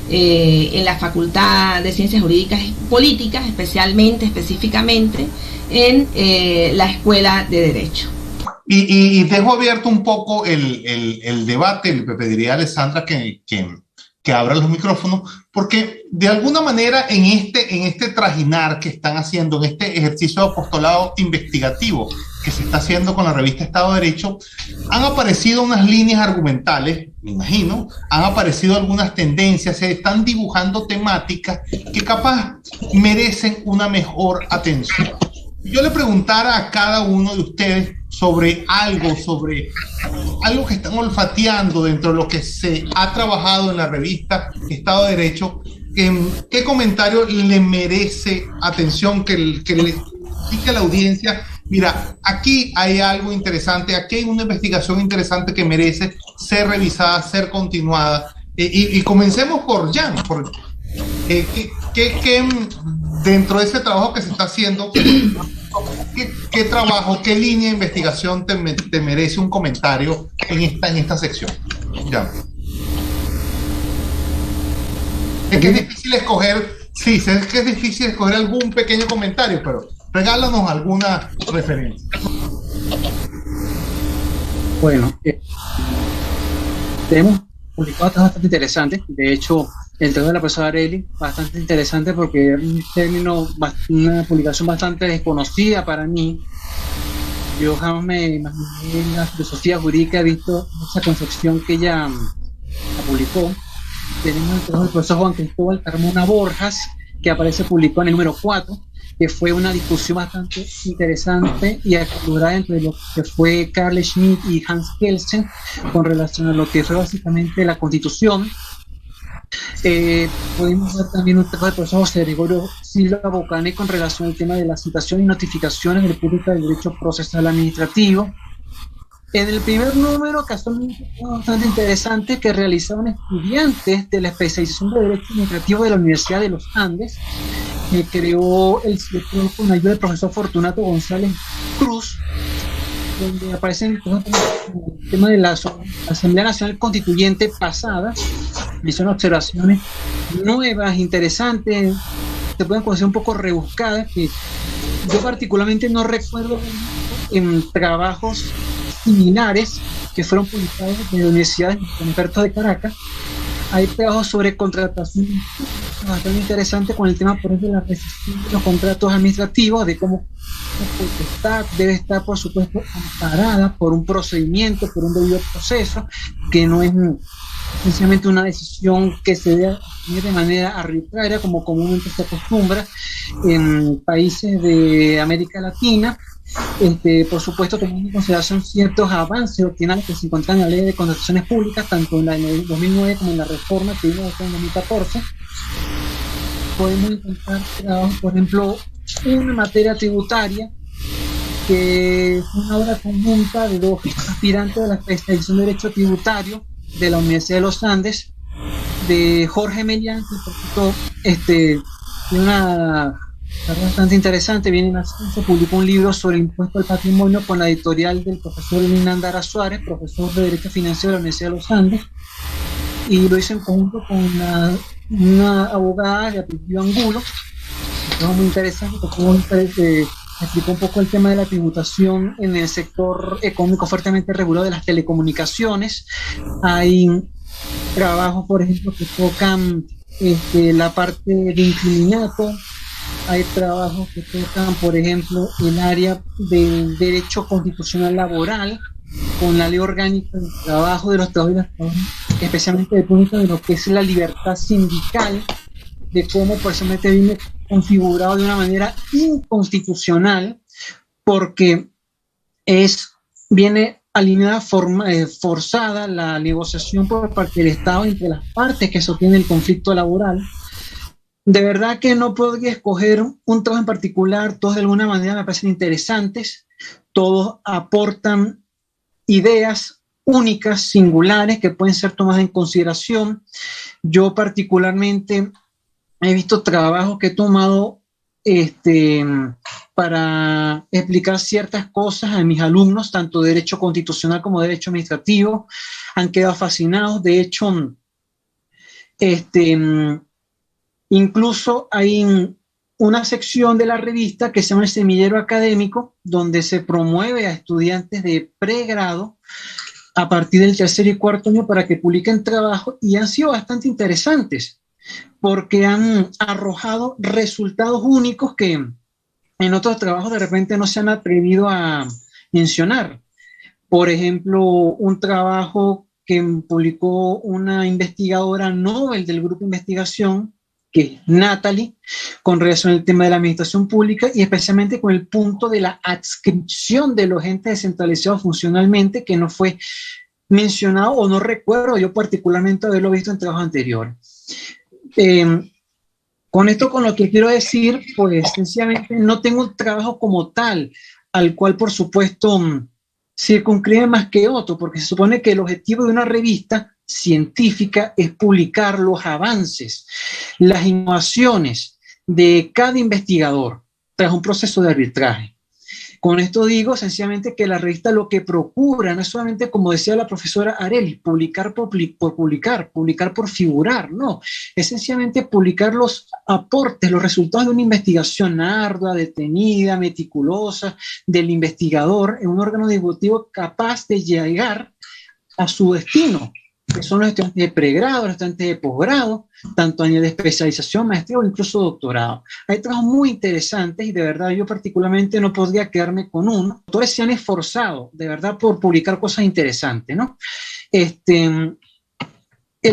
en la Facultad de Ciencias Jurídicas y Políticas, específicamente en la Escuela de Derecho. Y dejo abierto un poco el debate. Le pediría a Alessandra que abra los micrófonos, porque de alguna manera en este trajinar que están haciendo, en este ejercicio de apostolado investigativo que se está haciendo con la revista Estado de Derecho, han aparecido unas líneas argumentales, me imagino, han aparecido algunas tendencias, se están dibujando temáticas que capaz merecen una mejor atención. Yo le preguntara a cada uno de ustedes sobre algo que están olfateando dentro de lo que se ha trabajado en la revista Estado de Derecho. ¿Qué comentario le merece atención, que le diga a la audiencia: mira, aquí hay algo interesante, aquí hay una investigación interesante que merece ser revisada, ser continuada? Y comencemos por Jan. Dentro de ese trabajo que se está haciendo, ¿qué trabajo, qué línea de investigación te merece un comentario en esta sección? Ya. Es que es difícil escoger, sí, sé que es difícil escoger algún pequeño comentario, pero regálanos alguna referencia. Bueno, tenemos publicado bastante interesantes. De hecho, el trabajo de la profesora Arely, bastante interesante, porque es un término, una publicación bastante desconocida para mí. Yo jamás me imaginé en la filosofía jurídica, he visto esa concepción que ella publicó. Tenemos el trabajo del profesor Juan Cristóbal Carmona Borjas, que aparece publicado en el número 4, que fue una discusión bastante interesante y acordada entre lo que fue Carl Schmitt y Hans Kelsen con relación a lo que fue básicamente la Constitución. Podemos ver también un trabajo del profesor José Gregorio Silva Bocane con relación al tema de la citación y notificaciones de la República del Derecho Procesal Administrativo. En el primer número, casualmente, bastante interesante, que realizaron estudiantes de la especialización de Derecho Administrativo de la Universidad de los Andes, que creó con ayuda del profesor Fortunato González Cruz, donde aparecen el tema de la Asamblea Nacional Constituyente pasada, y son observaciones nuevas, interesantes, se pueden conocer un poco rebuscadas, que yo particularmente no recuerdo en trabajos similares que fueron publicados en la Universidad de de Caracas. Hay trabajos sobre contratación bastante interesante con el tema, por ejemplo, de la rescisión de los contratos administrativos, de cómo la potestad debe estar, por supuesto, amparada por un procedimiento, por un debido proceso, que no es sencillamente una decisión que se debe asumir de manera arbitraria, como comúnmente se acostumbra en países de América Latina. Por supuesto, tomando en consideración ciertos avances doctrinales que se encuentran en la Ley de Contrataciones Públicas, tanto en la de 2009 como en la reforma que vimos en 2014, podemos encontrar trabajos, por ejemplo, una materia tributaria, que es una obra conjunta de dos aspirantes de la especialización de Derecho Tributario de la Universidad de los Andes, de Jorge Melián, que por cierto, tiene una bastante interesante. Se publicó un libro sobre el impuesto al patrimonio con la editorial del profesor Linandara Suárez, profesor de Derecho Financiero de la Universidad de los Andes, y lo hizo en conjunto con una abogada de apellido Angulo. Es muy interesante porque explicó un poco el tema de la tributación en el sector económico fuertemente regulado de las telecomunicaciones. Hay trabajos, por ejemplo, que tocan la parte de inquilinato. Hay trabajos que tocan, por ejemplo, el área del derecho constitucional laboral, con la ley orgánica del trabajo de los trabajadores, especialmente desde el punto de lo que es la libertad sindical, de cómo personalmente viene configurado de una manera inconstitucional, porque viene alineada, forzada la negociación por parte del Estado entre las partes que sostienen el conflicto laboral. De verdad que no podría escoger un trabajo en particular, todos de alguna manera me parecen interesantes, todos aportan ideas únicas, singulares, que pueden ser tomadas en consideración. Yo particularmente he visto trabajos que he tomado para explicar ciertas cosas a mis alumnos, tanto de derecho constitucional como de derecho administrativo, han quedado fascinados. De hecho, incluso hay una sección de la revista que se llama El Semillero Académico, donde se promueve a estudiantes de pregrado a partir del tercer y cuarto año para que publiquen trabajos, y han sido bastante interesantes porque han arrojado resultados únicos que en otros trabajos de repente no se han atrevido a mencionar. Por ejemplo, un trabajo que publicó una investigadora Nobel del grupo de investigación, que es Natalie, con relación al tema de la administración pública y especialmente con el punto de la adscripción de los entes descentralizados funcionalmente, que no fue mencionado, o no recuerdo yo particularmente haberlo visto en trabajos anteriores. Con esto, con lo que quiero decir, pues sencillamente no tengo un trabajo como tal, al cual por supuesto circunscribe más que otro, porque se supone que el objetivo de una revista científica es publicar los avances, las innovaciones de cada investigador tras un proceso de arbitraje. Con esto digo sencillamente que la revista lo que procura no es solamente, como decía la profesora Arely, publicar por publicar, publicar por figurar, no, es sencillamente publicar los aportes, los resultados de una investigación ardua, detenida, meticulosa del investigador en un órgano divulgativo capaz de llegar a su destino, que son los estudiantes de pregrado, los estudiantes de posgrado, tanto a nivel de especialización, maestría o incluso doctorado. Hay trabajos muy interesantes y de verdad yo particularmente no podría quedarme con uno. Los autores se han esforzado de verdad por publicar cosas interesantes, ¿no? El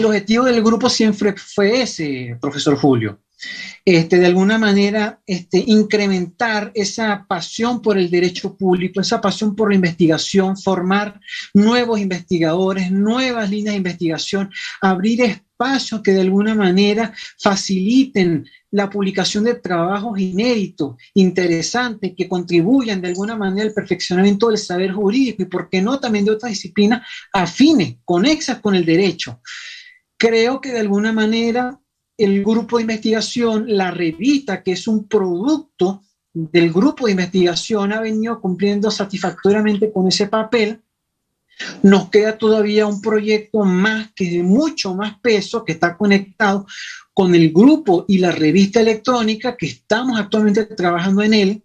objetivo del grupo siempre fue ese, profesor Julio. De alguna manera incrementar esa pasión por el derecho público, esa pasión por la investigación, formar nuevos investigadores, nuevas líneas de investigación, abrir espacios que de alguna manera faciliten la publicación de trabajos inéditos, interesantes, que contribuyan de alguna manera al perfeccionamiento del saber jurídico y, por qué no, también de otras disciplinas afines, conexas con el derecho. Creo que de alguna manera el grupo de investigación, la revista, que es un producto del grupo de investigación, ha venido cumpliendo satisfactoriamente con ese papel. Nos queda todavía un proyecto más, que es de mucho más peso, que está conectado con el grupo y la revista electrónica, que estamos actualmente trabajando en él,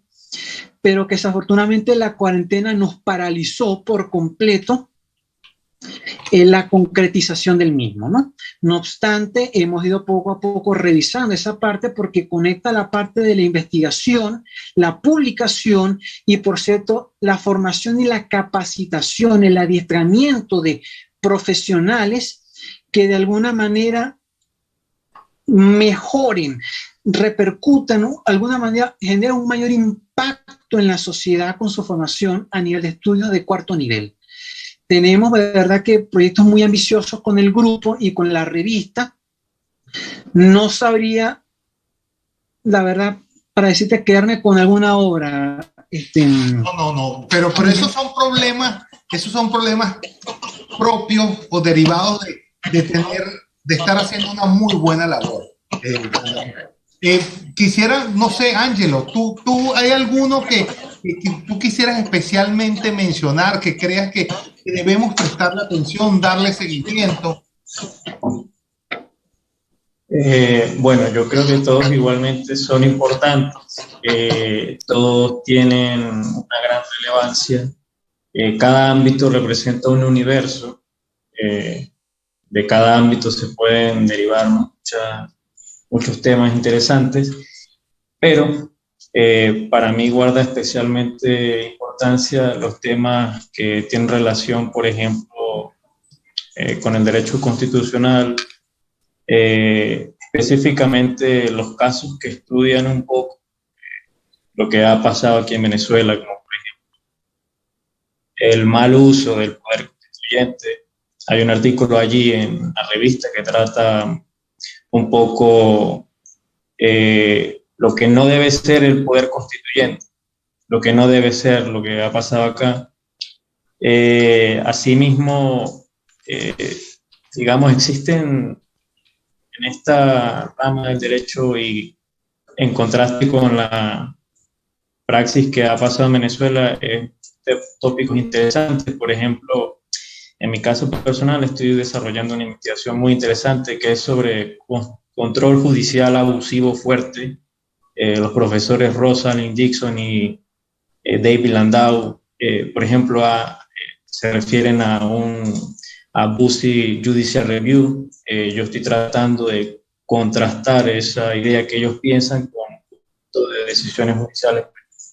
pero que desafortunadamente la cuarentena nos paralizó por completo la concretización del mismo, ¿no? No obstante, hemos ido poco a poco revisando esa parte porque conecta la parte de la investigación, la publicación y, por cierto, la formación y la capacitación, el adiestramiento de profesionales que de alguna manera mejoren, repercutan, ¿no? De alguna manera generan un mayor impacto en la sociedad con su formación a nivel de estudios de cuarto nivel. Tenemos de verdad que proyectos muy ambiciosos con el grupo y con la revista. No sabría, la verdad, para decirte, quedarme con alguna obra. No, pero esos son problemas propios o derivados de estar haciendo una muy buena labor. Quisiera, no sé, Ángelo, ¿tú hay alguno que tú quisieras especialmente mencionar, que creas que debemos prestarle atención, darle seguimiento? Bueno, yo creo que todos igualmente son importantes, todos tienen una gran relevancia, cada ámbito representa un universo, de cada ámbito se pueden derivar muchos temas interesantes, pero para mí guarda especialmente importancia importancia los temas que tienen relación, por ejemplo, con el derecho constitucional, específicamente los casos que estudian un poco lo que ha pasado aquí en Venezuela, como por ejemplo el mal uso del poder constituyente. Hay un artículo allí en la revista que trata un poco lo que no debe ser el poder constituyente, lo que no debe ser lo que ha pasado acá. Asimismo, digamos, existen en esta rama del derecho y en contraste con la praxis que ha pasado en Venezuela, tópicos interesantes. Por ejemplo, en mi caso personal estoy desarrollando una investigación muy interesante que es sobre control judicial abusivo fuerte. Los profesores Rosalind Dixon y David Landau, por ejemplo, se refieren a un Abusive Judicial Review. Yo estoy tratando de contrastar esa idea que ellos piensan con de decisiones judiciales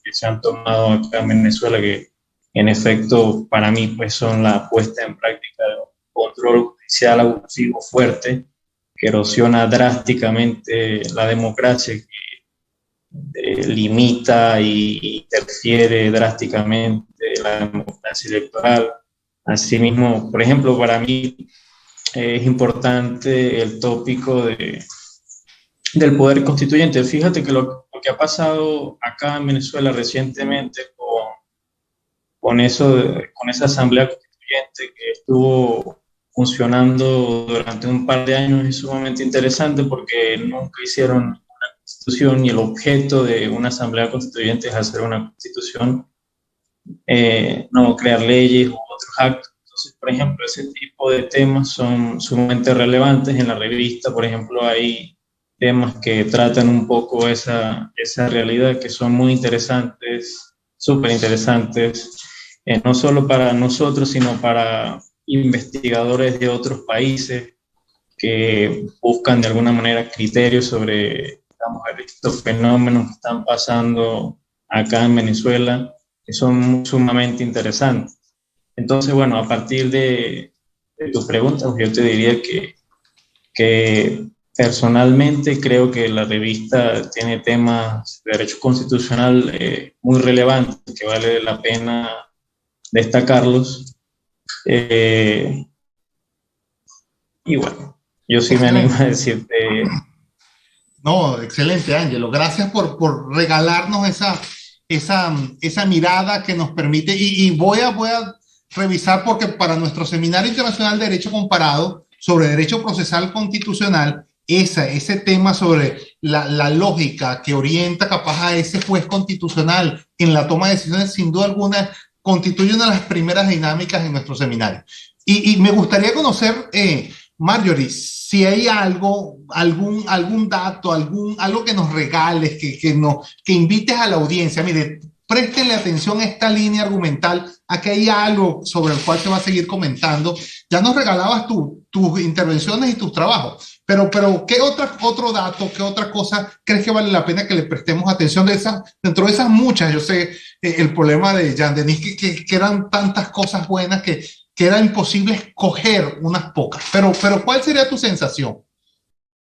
que se han tomado acá en Venezuela, que en efecto para mí pues son la puesta en práctica de un control judicial abusivo fuerte que erosiona drásticamente la democracia, que limita y interfiere drásticamente la democracia electoral. Asimismo, por ejemplo, para mí es importante el tópico del poder constituyente. Fíjate que lo que ha pasado acá en Venezuela recientemente con esa asamblea constituyente que estuvo funcionando durante un par de años es sumamente interesante, porque nunca hicieron una constitución y el objeto de una asamblea constituyente es hacer una constitución, no crear leyes u otros actos. Entonces, por ejemplo, ese tipo de temas son sumamente relevantes. En la revista, por ejemplo, hay temas que tratan un poco esa realidad, que son muy interesantes, súper interesantes, no solo para nosotros, sino para investigadores de otros países que buscan de alguna manera criterios sobre, digamos, estos fenómenos que están pasando acá en Venezuela, que son sumamente interesantes. Entonces, bueno, a partir de tu pregunta, yo te diría que personalmente creo que la revista tiene temas de derecho constitucional muy relevantes, que vale la pena destacarlos. Y bueno, yo sí me animo a decirte. No, excelente, Ángelo. Gracias por regalarnos esa mirada que nos permite. Y voy a revisar, porque para nuestro Seminario Internacional de Derecho Comparado sobre Derecho Procesal Constitucional, ese tema sobre la lógica que orienta capaz a ese juez constitucional en la toma de decisiones, sin duda alguna, constituye una de las primeras dinámicas en nuestro seminario. Y me gustaría conocer, Marjorie, si hay algo, algún dato, algo que nos regales, que invites a la audiencia. Mire, préstenle atención a esta línea argumental. Aquí hay algo sobre el cual se va a seguir comentando. Ya nos regalabas tus intervenciones y tus trabajos, pero ¿qué otro dato, qué otra cosa crees que vale la pena que le prestemos atención dentro de esas muchas? Yo sé el problema de Jean Denis, que eran tantas cosas buenas que era imposible escoger unas pocas, pero ¿cuál sería tu sensación?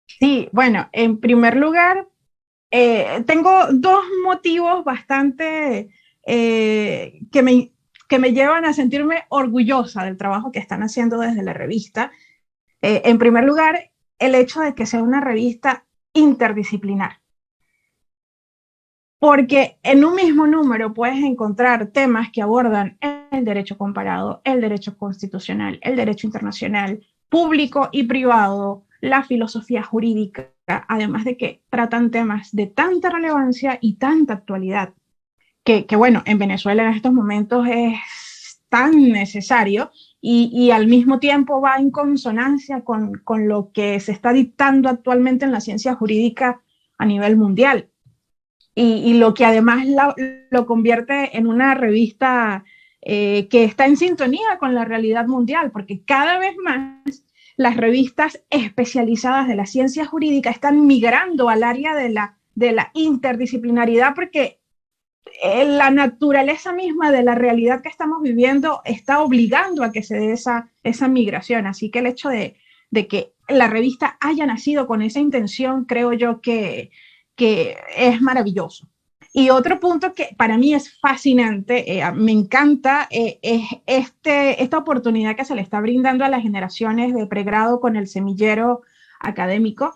Sí, bueno, en primer lugar, tengo dos motivos bastante que me llevan a sentirme orgullosa del trabajo que están haciendo desde la revista. En primer lugar, el hecho de que sea una revista interdisciplinar. Porque en un mismo número puedes encontrar temas que abordan el derecho comparado, el derecho constitucional, el derecho internacional, público y privado, la filosofía jurídica, además de que tratan temas de tanta relevancia y tanta actualidad, que bueno, en Venezuela en estos momentos es tan necesario y al mismo tiempo va en consonancia con lo que se está dictando actualmente en la ciencia jurídica a nivel mundial. Y lo que además lo convierte en una revista que está en sintonía con la realidad mundial, porque cada vez más las revistas especializadas de la ciencia jurídica están migrando al área de la interdisciplinaridad, porque la naturaleza misma de la realidad que estamos viviendo está obligando a que se dé esa migración. Así que el hecho de que la revista haya nacido con esa intención, creo yo que es maravilloso. Y otro punto que para mí es fascinante, me encanta, es esta oportunidad que se le está brindando a las generaciones de pregrado con el semillero académico.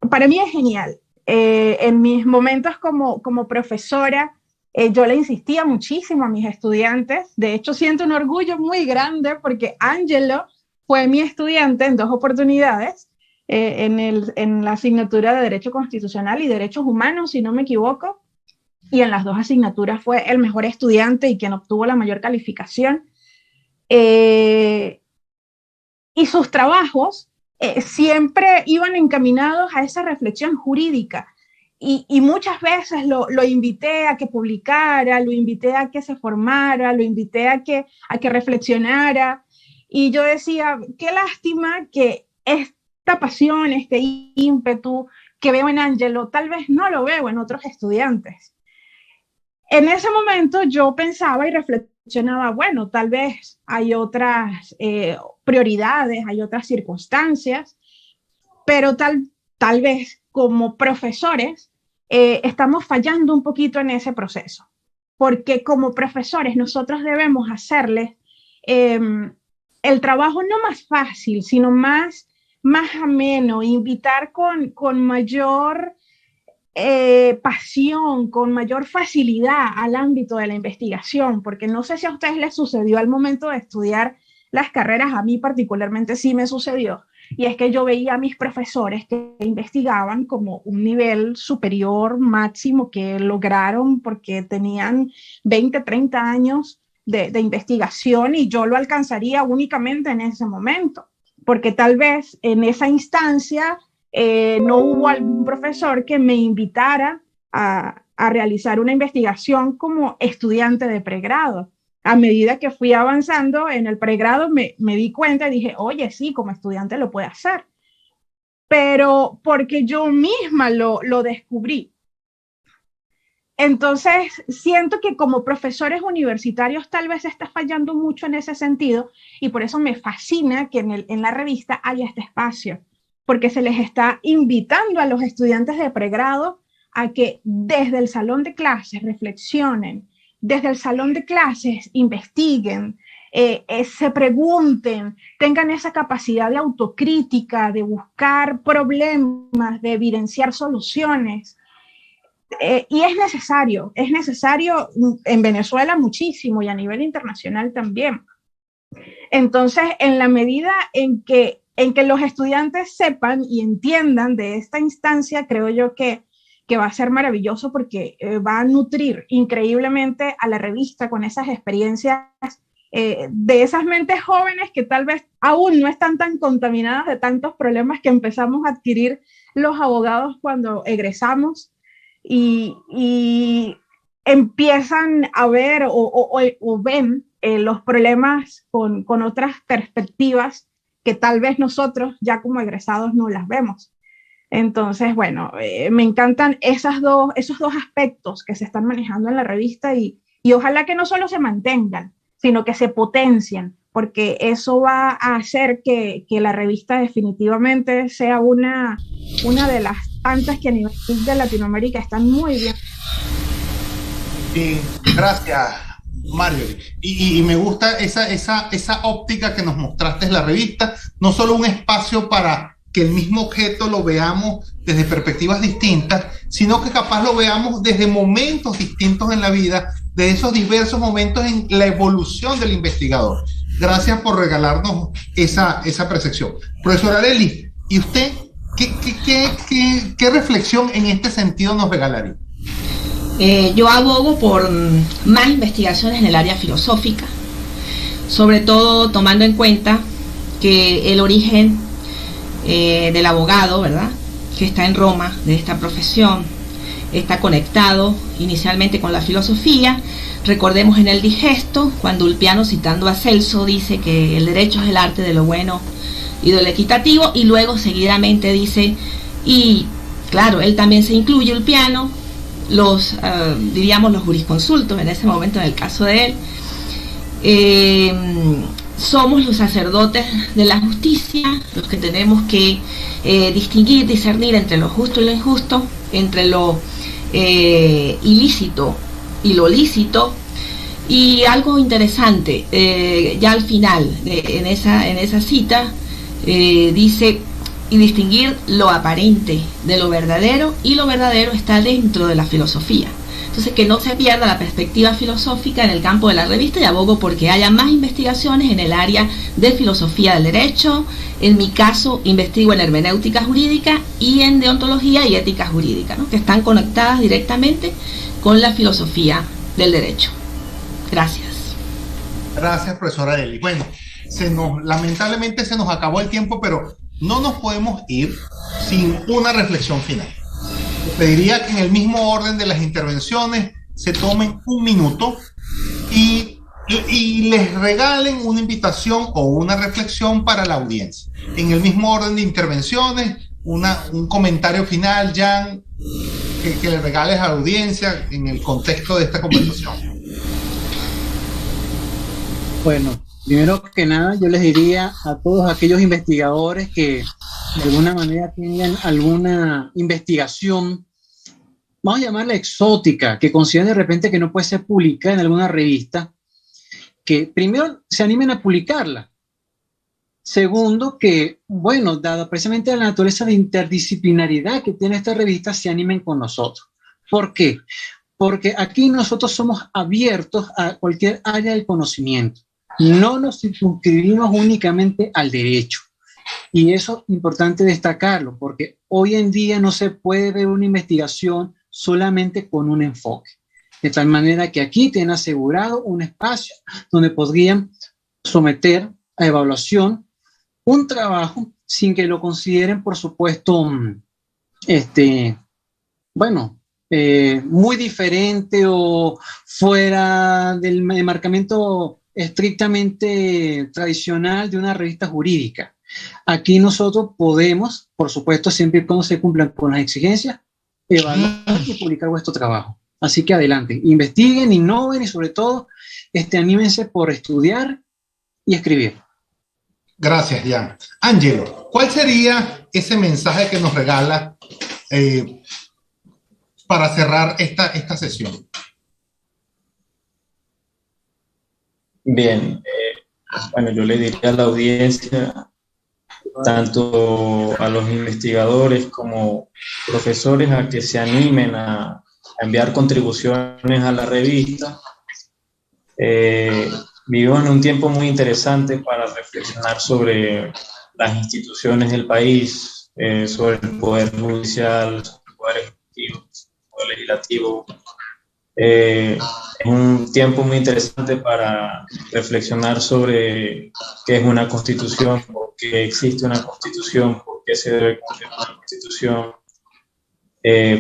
Para mí es genial. En mis momentos como profesora, yo le insistía muchísimo a mis estudiantes. De hecho, siento un orgullo muy grande porque Ángelo fue mi estudiante en 2 oportunidades, en la asignatura de Derecho Constitucional y Derechos Humanos, si no me equivoco, y en las 2 asignaturas fue el mejor estudiante y quien obtuvo la mayor calificación. Y sus trabajos siempre iban encaminados a esa reflexión jurídica. Y muchas veces lo invité a que publicara, lo invité a que se formara, lo invité a que reflexionara. Y yo decía, qué lástima que esta pasión, este ímpetu que veo en Ángelo, tal vez no lo veo en otros estudiantes. En ese momento yo pensaba y reflexionaba, bueno, tal vez hay otras prioridades, hay otras circunstancias, pero tal vez como profesores estamos fallando un poquito en ese proceso, porque como profesores nosotros debemos hacerles el trabajo no más fácil, sino más ameno, invitar con mayor pasión, con mayor facilidad al ámbito de la investigación, porque no sé si a ustedes les sucedió al momento de estudiar las carreras, a mí particularmente sí me sucedió, y es que yo veía a mis profesores que investigaban como un nivel superior máximo que lograron porque tenían 20, 30 años de investigación y yo lo alcanzaría únicamente en ese momento, porque tal vez en esa instancia no hubo algún profesor que me invitara a realizar una investigación como estudiante de pregrado. A medida que fui avanzando en el pregrado me di cuenta y dije, oye, sí, como estudiante lo puedo hacer, pero porque yo misma lo descubrí. Entonces, siento que como profesores universitarios tal vez está fallando mucho en ese sentido y por eso me fascina que en la revista haya este espacio, porque se les está invitando a los estudiantes de pregrado a que desde el salón de clases reflexionen, desde el salón de clases investiguen, se pregunten, tengan esa capacidad de autocrítica, de buscar problemas, de evidenciar soluciones. Y es necesario en Venezuela muchísimo y a nivel internacional también. Entonces, en la medida en que los estudiantes sepan y entiendan de esta instancia, creo yo que va a ser maravilloso porque va a nutrir increíblemente a la revista con esas experiencias de esas mentes jóvenes que tal vez aún no están tan contaminadas de tantos problemas que empezamos a adquirir los abogados cuando egresamos. Y empiezan a ver o ven los problemas con otras perspectivas que tal vez nosotros ya como egresados no las vemos. Entonces, bueno, me encantan esos dos aspectos que se están manejando en la revista y ojalá que no solo se mantengan, sino que se potencien, porque eso va a hacer que la revista definitivamente sea una de las tantas que a nivel de Latinoamérica están muy bien. Gracias, Mario. Y me gusta esa óptica que nos mostraste en la revista, no solo un espacio para que el mismo objeto lo veamos desde perspectivas distintas, sino que capaz lo veamos desde momentos distintos en la vida, de esos diversos momentos en la evolución del investigador. Gracias por regalarnos esa percepción. Profesor Arely, ¿y usted qué reflexión en este sentido nos regalaría? Yo abogo por más investigaciones en el área filosófica, sobre todo tomando en cuenta que el origen del abogado, ¿verdad?, que está en Roma, de esta profesión, está conectado inicialmente con la filosofía. Recordemos en el Digesto, cuando Ulpiano, citando a Celso, dice que el derecho es el arte de lo bueno y de lo equitativo, y luego seguidamente dice, y claro, él también se incluye, Ulpiano, diríamos, los jurisconsultos en ese momento, en el caso de él. Somos los sacerdotes de la justicia, los que tenemos que distinguir, discernir entre lo justo y lo injusto, entre lo ilícito y lo lícito. Y algo interesante, ya al final, en esa cita, dice, y distinguir lo aparente de lo verdadero, y lo verdadero está dentro de la filosofía. Entonces, que no se pierda la perspectiva filosófica en el campo de la revista, y abogo porque haya más investigaciones en el área de filosofía del derecho. En mi caso, investigo en hermenéutica jurídica y en deontología y ética jurídica, ¿no?, que están conectadas directamente con la filosofía del derecho. Gracias. Gracias, profesora Eli. Bueno, lamentablemente se nos acabó el tiempo, pero no nos podemos ir sin una reflexión final. Pediría que en el mismo orden de las intervenciones se tomen un minuto y les regalen una invitación o una reflexión para la audiencia. En el mismo orden de intervenciones, un comentario final, Jan, que le regales a la audiencia en el contexto de esta conversación. Bueno, primero que nada, yo les diría a todos aquellos investigadores que de alguna manera tengan alguna investigación, vamos a llamarla exótica, que consideren de repente que no puede ser publicada en alguna revista, que primero se animen a publicarla. Segundo, que, bueno, dado precisamente la naturaleza de interdisciplinaridad que tiene esta revista, se animen con nosotros. ¿Por qué? Porque aquí nosotros somos abiertos a cualquier área del conocimiento. No nos circunscribimos únicamente al derecho. Y eso es importante destacarlo, porque hoy en día no se puede ver una investigación solamente con un enfoque. De tal manera que aquí tienen asegurado un espacio donde podrían someter a evaluación un trabajo sin que lo consideren, por supuesto, muy diferente o fuera del enmarcamiento estrictamente tradicional de una revista jurídica. Aquí nosotros podemos, por supuesto, siempre y cuando se cumplan con las exigencias, evaluar y publicar vuestro trabajo. Así que adelante, investiguen, innoven y sobre todo anímense por estudiar y escribir. Gracias, Jan. Ángelo, ¿cuál sería ese mensaje que nos regala para cerrar esta sesión? Bien, bueno, yo le diría a la audiencia, tanto a los investigadores como profesores, a que se animen a enviar contribuciones a la revista. Vivimos en un tiempo muy interesante para reflexionar sobre las instituciones del país, sobre el poder judicial, sobre el poder ejecutivo, sobre el poder legislativo. Es un tiempo muy interesante para reflexionar sobre qué es una constitución, por qué existe una constitución, por qué se debe cumplir una constitución,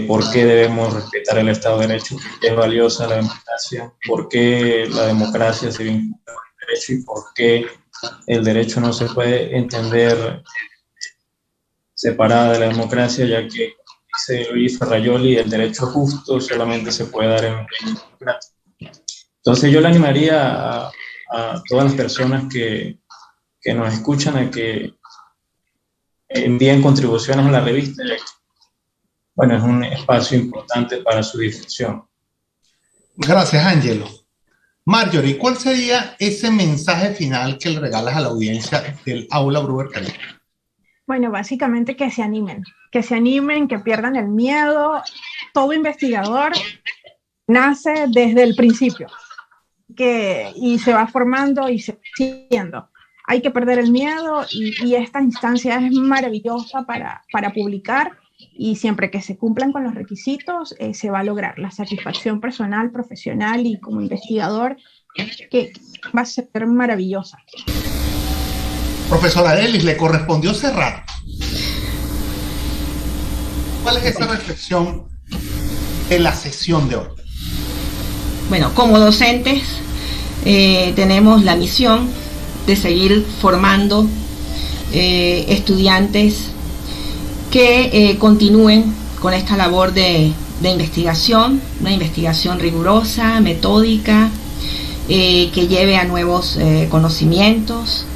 por qué debemos respetar el Estado de Derecho, por qué es valiosa la democracia, por qué la democracia se vincula con el derecho y por qué el derecho no se puede entender separada de la democracia, ya que, dice Luis Ferrajoli, el derecho justo solamente se puede dar en democracia. Entonces yo le animaría a todas las personas que nos escuchan a que envíen contribuciones a la revista, ya que, bueno, es un espacio importante para su difusión. Gracias, Ángelo. Marjorie, ¿cuál sería ese mensaje final que le regalas a la audiencia del Aula Gruber Cali? Bueno, básicamente que se animen, que pierdan el miedo. Todo investigador nace desde el principio y se va formando y se va haciendo. Hay que perder el miedo y esta instancia es maravillosa para publicar, y siempre que se cumplan con los requisitos se va a lograr la satisfacción personal, profesional y como investigador, que va a ser maravillosa. Profesora Ellis, le correspondió cerrar. ¿Cuál es esa reflexión de la sesión de hoy? Bueno, como docentes tenemos la misión de seguir formando estudiantes que continúen con esta labor de de investigación, una investigación rigurosa, metódica, que lleve a nuevos conocimientos,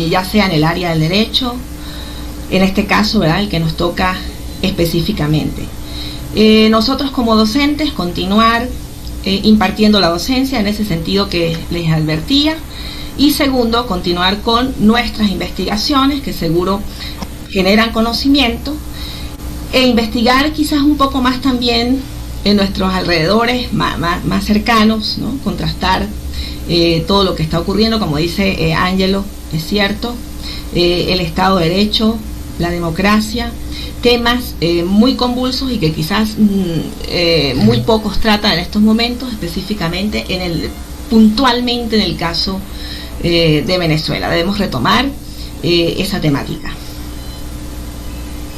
ya sea en el área del derecho, en este caso, ¿verdad?, el que nos toca específicamente. Nosotros como docentes continuar impartiendo la docencia en ese sentido que les advertía, y segundo, continuar con nuestras investigaciones que seguro generan conocimiento, e investigar quizás un poco más también en nuestros alrededores más cercanos, ¿no? Contrastar todo lo que está ocurriendo, como dice Ángelo, es cierto, el Estado de Derecho, la democracia, temas muy convulsos y que quizás muy pocos tratan en estos momentos, específicamente puntualmente en el caso de Venezuela. Debemos retomar esa temática.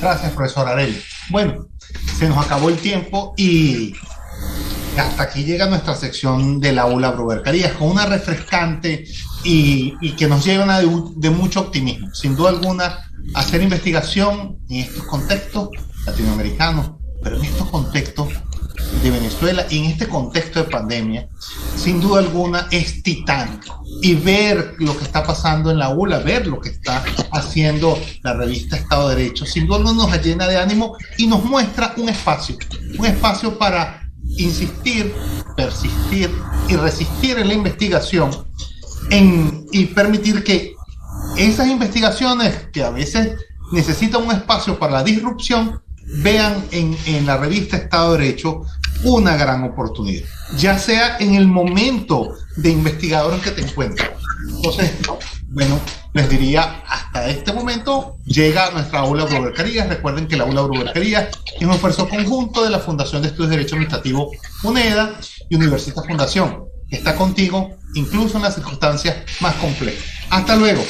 Gracias, profesor Arely. Bueno, se nos acabó el tiempo y hasta aquí llega nuestra sección del Aula Bruber Carías, con una refrescante y que nos llena de mucho optimismo. Sin duda alguna, hacer investigación en estos contextos latinoamericanos, pero en estos contextos de Venezuela y en este contexto de pandemia, sin duda alguna es titánico. Y ver lo que está pasando en la ULA, ver lo que está haciendo la revista Estado de Derecho, sin duda nos llena de ánimo y nos muestra un espacio para insistir, persistir y resistir en la investigación y permitir que esas investigaciones que a veces necesitan un espacio para la disrupción vean en la revista Estado de Derecho una gran oportunidad, ya sea en el momento de investigador en que te encuentras. Entonces, bueno, les diría, hasta este momento llega nuestra Aula Bruber Carías. Recuerden que la Aula Bruber Carías es un esfuerzo conjunto de la Fundación de Estudios de Derecho Administrativo UNEDA y Universitas Fundación, que está contigo incluso en las circunstancias más complejas. Hasta luego.